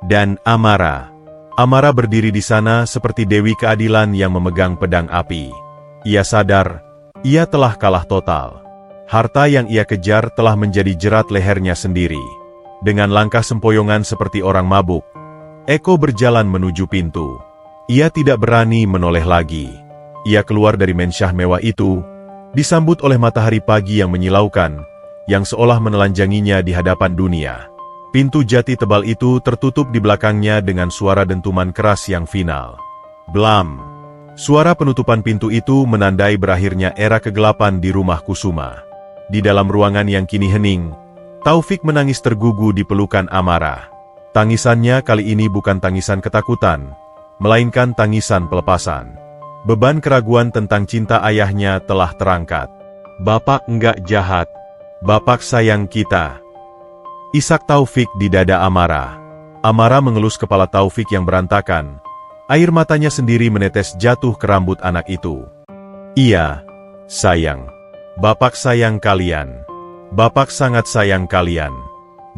Dan Amara. Amara berdiri di sana seperti Dewi Keadilan yang memegang pedang api. Ia sadar, ia telah kalah total. Harta yang ia kejar telah menjadi jerat lehernya sendiri. Dengan langkah sempoyongan seperti orang mabuk, Eko berjalan menuju pintu. Ia tidak berani menoleh lagi. Ia keluar dari mensyah mewah itu, disambut oleh matahari pagi yang menyilaukan, yang seolah menelanjanginya di hadapan dunia. Pintu jati tebal itu tertutup di belakangnya dengan suara dentuman keras yang final. Blam! Suara penutupan pintu itu menandai berakhirnya era kegelapan di rumah Kusuma. Di dalam ruangan yang kini hening, Taufik menangis tergugu di pelukan Amara. Tangisannya kali ini bukan tangisan ketakutan, melainkan tangisan pelepasan. Beban keraguan tentang cinta ayahnya telah terangkat. Bapak enggak jahat. Bapak sayang kita. Isak Taufik di dada Amara. Amara mengelus kepala Taufik yang berantakan. Air matanya sendiri menetes jatuh ke rambut anak itu. Iya, sayang. Bapak sayang kalian. Bapak sangat sayang kalian.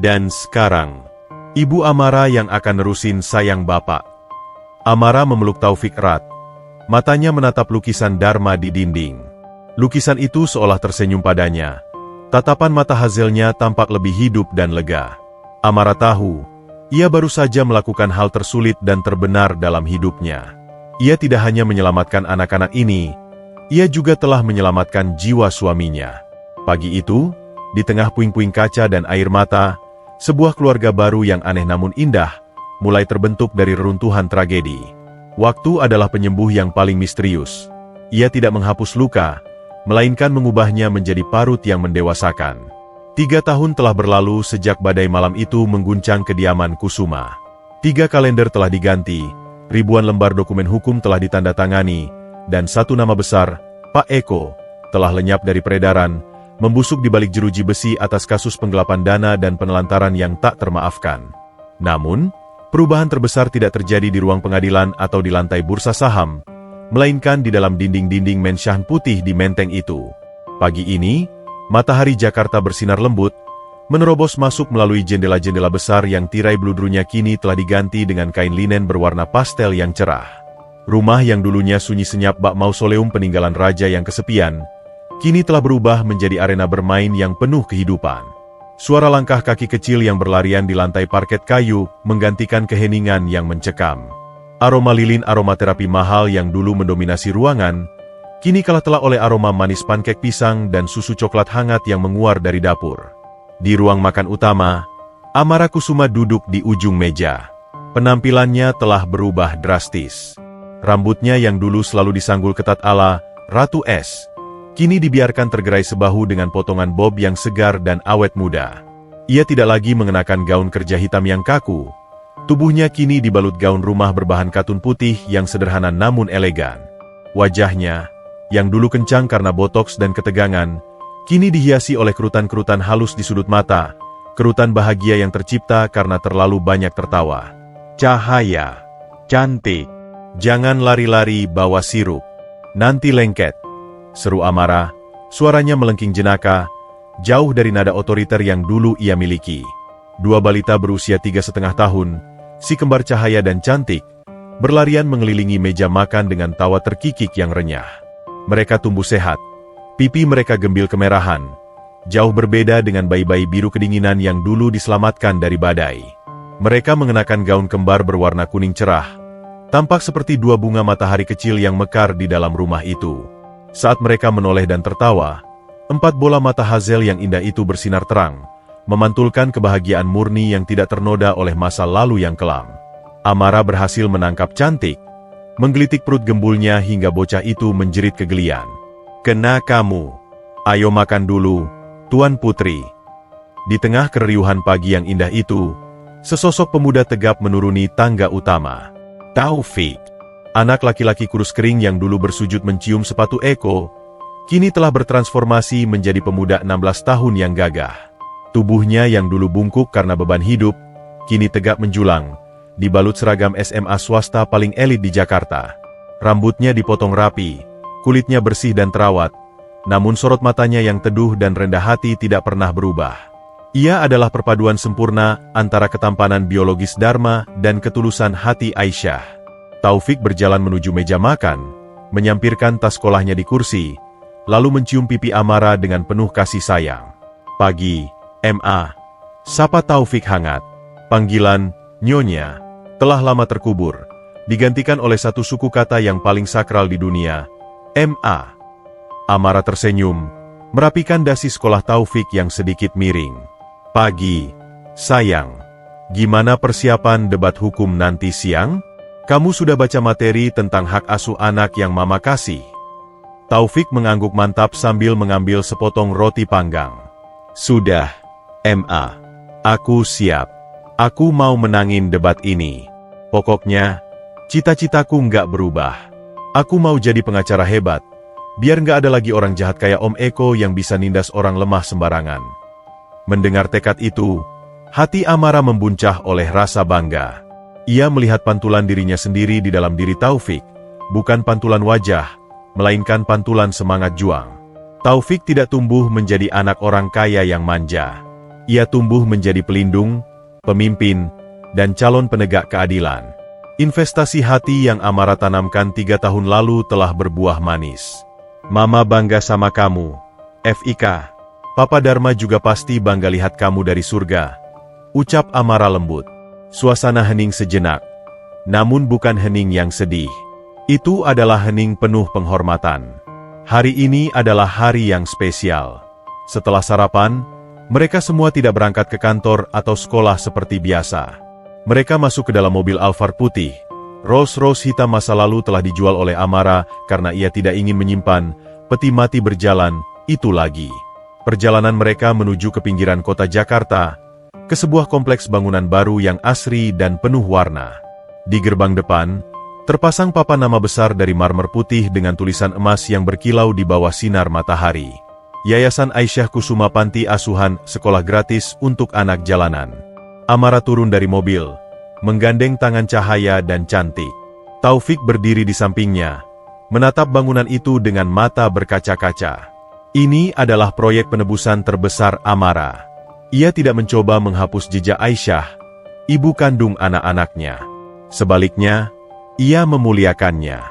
Dan sekarang, Ibu Amara yang akan nerusin sayang Bapak. Amara memeluk Taufik erat. Matanya menatap lukisan Dharma di dinding. Lukisan itu seolah tersenyum padanya. Tatapan mata Hazelnya tampak lebih hidup dan lega. Amara tahu, ia baru saja melakukan hal tersulit dan terbenar dalam hidupnya. Ia tidak hanya menyelamatkan anak-anak ini, ia juga telah menyelamatkan jiwa suaminya. Pagi itu, di tengah puing-puing kaca dan air mata, sebuah keluarga baru yang aneh namun indah, mulai terbentuk dari reruntuhan tragedi. Waktu adalah penyembuh yang paling misterius. Ia tidak menghapus luka, melainkan mengubahnya menjadi parut yang mendewasakan. 3 tahun telah berlalu sejak badai malam itu mengguncang kediaman Kusuma. 3 kalender telah diganti, ribuan lembar dokumen hukum telah ditandatangani, dan satu nama besar, Pak Eko, telah lenyap dari peredaran, membusuk di balik jeruji besi atas kasus penggelapan dana dan penelantaran yang tak termaafkan. Namun, perubahan terbesar tidak terjadi di ruang pengadilan atau di lantai bursa saham, melainkan di dalam dinding-dinding mensyahan putih di Menteng itu. Pagi ini, matahari Jakarta bersinar lembut, menerobos masuk melalui jendela-jendela besar yang tirai bludrunya kini telah diganti dengan kain linen berwarna pastel yang cerah. Rumah yang dulunya sunyi senyap bak mausoleum peninggalan raja yang kesepian, kini telah berubah menjadi arena bermain yang penuh kehidupan. Suara langkah kaki kecil yang berlarian di lantai parket kayu menggantikan keheningan yang mencekam. Aroma lilin aromaterapi mahal yang dulu mendominasi ruangan, kini kalah telak oleh aroma manis pankek pisang dan susu coklat hangat yang menguar dari dapur. Di ruang makan utama, Amara Kusuma duduk di ujung meja. Penampilannya telah berubah drastis. Rambutnya yang dulu selalu disanggul ketat ala Ratu S, kini dibiarkan tergerai sebahu dengan potongan bob yang segar dan awet muda. Ia tidak lagi mengenakan gaun kerja hitam yang kaku. Tubuhnya kini dibalut gaun rumah berbahan katun putih yang sederhana namun elegan. Wajahnya, yang dulu kencang karena botoks dan ketegangan, kini dihiasi oleh kerutan-kerutan halus di sudut mata, kerutan bahagia yang tercipta karena terlalu banyak tertawa. Cahaya, cantik, jangan lari-lari bawa sirup, nanti lengket, seru Amara, suaranya melengking jenaka, jauh dari nada otoriter yang dulu ia miliki. 2 balita berusia 3,5 tahun, si kembar Cahaya dan Cantik, berlarian mengelilingi meja makan dengan tawa terkikik yang renyah. Mereka tumbuh sehat, pipi mereka gembil kemerahan, jauh berbeda dengan bayi-bayi biru kedinginan yang dulu diselamatkan dari badai. Mereka mengenakan gaun kembar berwarna kuning cerah, tampak seperti 2 bunga matahari kecil yang mekar di dalam rumah itu. Saat mereka menoleh dan tertawa, 4 bola mata Hazel yang indah itu bersinar terang, memantulkan kebahagiaan murni yang tidak ternoda oleh masa lalu yang kelam. Amara berhasil menangkap Cantik, menggelitik perut gembulnya hingga bocah itu menjerit kegelian. Kena kamu. Ayo makan dulu, Tuan Putri. Di tengah keriuhan pagi yang indah itu, sesosok pemuda tegap menuruni tangga utama. Taufik, anak laki-laki kurus kering yang dulu bersujud mencium sepatu Eko, kini telah bertransformasi menjadi pemuda 16 tahun yang gagah. Tubuhnya yang dulu bungkuk karena beban hidup, kini tegak menjulang, dibalut seragam SMA swasta paling elit di Jakarta. Rambutnya dipotong rapi, kulitnya bersih dan terawat, namun sorot matanya yang teduh dan rendah hati tidak pernah berubah. Ia adalah perpaduan sempurna antara ketampanan biologis Dharma dan ketulusan hati Aisyah. Taufik berjalan menuju meja makan, menyampirkan tas sekolahnya di kursi, lalu mencium pipi Amara dengan penuh kasih sayang. Pagi, M.A. Sapa Taufik hangat. Panggilan, Nyonya, telah lama terkubur, digantikan oleh satu suku kata yang paling sakral di dunia, M.A. Amara tersenyum, merapikan dasi sekolah Taufik yang sedikit miring. Pagi, sayang. Gimana persiapan debat hukum nanti siang? Kamu sudah baca materi tentang hak asuh anak yang mama kasih? Taufik mengangguk mantap sambil mengambil sepotong roti panggang. Sudah, M.A. Aku siap. Aku mau menangin debat ini. Pokoknya, cita-citaku nggak berubah. Aku mau jadi pengacara hebat, biar nggak ada lagi orang jahat kayak Om Eko yang bisa nindas orang lemah sembarangan. Mendengar tekad itu, hati Amara membuncah oleh rasa bangga. Ia melihat pantulan dirinya sendiri di dalam diri Taufik, bukan pantulan wajah, melainkan pantulan semangat juang. Taufik tidak tumbuh menjadi anak orang kaya yang manja. Ia tumbuh menjadi pelindung, pemimpin, dan calon penegak keadilan. Investasi hati yang Amara tanamkan 3 tahun lalu telah berbuah manis. Mama bangga sama kamu, FIK. Papa Dharma juga pasti bangga lihat kamu dari surga, ucap Amara lembut. Suasana hening sejenak, namun bukan hening yang sedih. Itu adalah hening penuh penghormatan. Hari ini adalah hari yang spesial. Setelah sarapan, mereka semua tidak berangkat ke kantor atau sekolah seperti biasa. Mereka masuk ke dalam mobil Alphard putih, Rolls-Royce hitam masa lalu telah dijual oleh Amara karena ia tidak ingin menyimpan peti mati berjalan itu lagi. Perjalanan mereka menuju ke pinggiran kota Jakarta, ke sebuah kompleks bangunan baru yang asri dan penuh warna. Di gerbang depan, terpasang papan nama besar dari marmer putih dengan tulisan emas yang berkilau di bawah sinar matahari. Yayasan Aisyah Kusuma Panti Asuhan Sekolah Gratis untuk Anak Jalanan. Amara turun dari mobil, menggandeng tangan cahaya dan cantik. Taufik berdiri di sampingnya, menatap bangunan itu dengan mata berkaca-kaca. Ini adalah proyek penebusan terbesar Amara. Ia tidak mencoba menghapus jejak Aisyah, ibu kandung anak-anaknya. Sebaliknya, ia memuliakannya.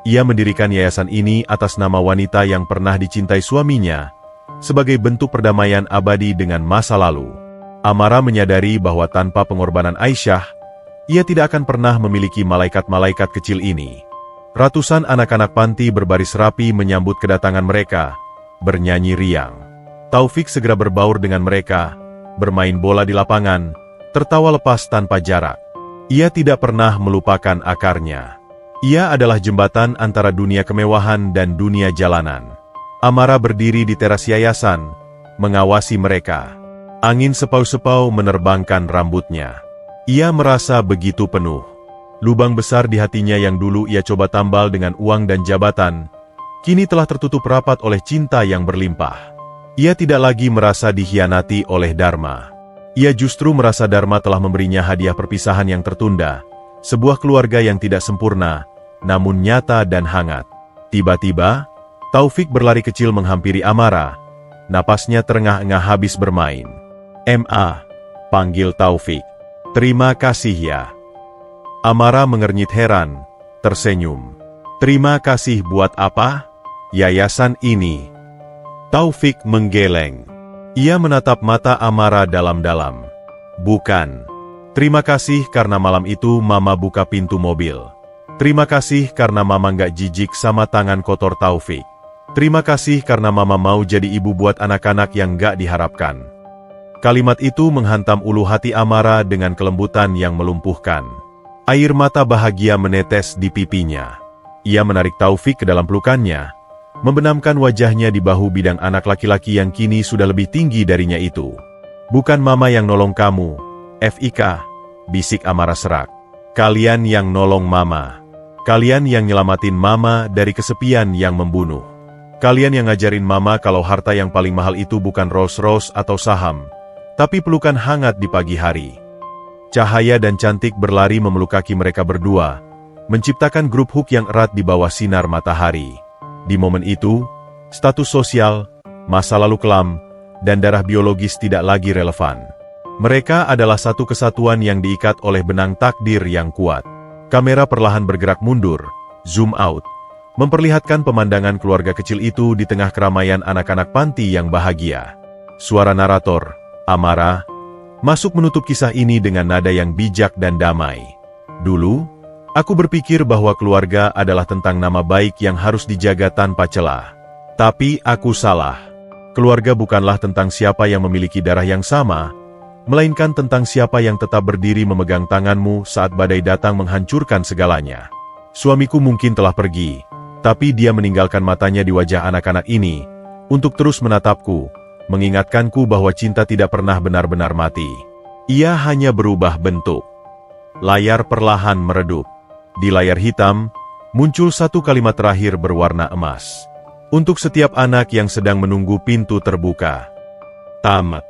Ia mendirikan yayasan ini atas nama wanita yang pernah dicintai suaminya, sebagai bentuk perdamaian abadi dengan masa lalu. Amara menyadari bahwa tanpa pengorbanan Aisyah, ia tidak akan pernah memiliki malaikat-malaikat kecil ini. Ratusan anak-anak panti berbaris rapi menyambut kedatangan mereka, bernyanyi riang. Taufik segera berbaur dengan mereka, bermain bola di lapangan, tertawa lepas tanpa jarak. Ia tidak pernah melupakan akarnya. Ia adalah jembatan antara dunia kemewahan dan dunia jalanan. Amara berdiri di teras yayasan, mengawasi mereka. Angin sepau-sepau menerbangkan rambutnya. Ia merasa begitu penuh. Lubang besar di hatinya yang dulu ia coba tambal dengan uang dan jabatan, kini telah tertutup rapat oleh cinta yang berlimpah. Ia tidak lagi merasa dikhianati oleh Dharma. Ia justru merasa Dharma telah memberinya hadiah perpisahan yang tertunda, sebuah keluarga yang tidak sempurna, namun nyata dan hangat. Tiba-tiba, Taufik berlari kecil menghampiri Amara. Napasnya terengah-engah habis bermain. "Ma," panggil Taufik. "Terima kasih ya." Amara mengernyit heran, tersenyum. "Terima kasih buat apa? Yayasan ini." Taufik menggeleng. Ia menatap mata Amara dalam-dalam. "Bukan. Terima kasih karena malam itu Mama buka pintu mobil. Terima kasih karena Mama nggak jijik sama tangan kotor Taufik. Terima kasih karena Mama mau jadi ibu buat anak-anak yang nggak diharapkan." Kalimat itu menghantam ulu hati Amara dengan kelembutan yang melumpuhkan. Air mata bahagia menetes di pipinya. Ia menarik Taufik ke dalam pelukannya, membenamkan wajahnya di bahu bidang anak laki-laki yang kini sudah lebih tinggi darinya itu. "Bukan Mama yang nolong kamu, Fik," bisik Amara serak. "Kalian yang nolong Mama. Kalian yang nyelamatin Mama dari kesepian yang membunuh. Kalian yang ngajarin Mama kalau harta yang paling mahal itu bukan Rolls-Royce atau saham, tapi pelukan hangat di pagi hari." Cahaya dan cantik berlari memeluk kaki mereka berdua, menciptakan grup hook yang erat di bawah sinar matahari. Di momen itu, status sosial, masa lalu kelam, dan darah biologis tidak lagi relevan. Mereka adalah satu kesatuan yang diikat oleh benang takdir yang kuat. Kamera perlahan bergerak mundur, zoom out, memperlihatkan pemandangan keluarga kecil itu di tengah keramaian anak-anak panti yang bahagia. Suara narator, Amara, masuk menutup kisah ini dengan nada yang bijak dan damai. "Dulu, aku berpikir bahwa keluarga adalah tentang nama baik yang harus dijaga tanpa celah. Tapi aku salah. Keluarga bukanlah tentang siapa yang memiliki darah yang sama, melainkan tentang siapa yang tetap berdiri memegang tanganmu saat badai datang menghancurkan segalanya. Suamiku mungkin telah pergi, tapi dia meninggalkan matanya di wajah anak-anak ini, untuk terus menatapku, mengingatkanku bahwa cinta tidak pernah benar-benar mati. Ia hanya berubah bentuk." Layar perlahan meredup. Di layar hitam, muncul satu kalimat terakhir berwarna emas. "Untuk setiap anak yang sedang menunggu pintu terbuka." Tamat.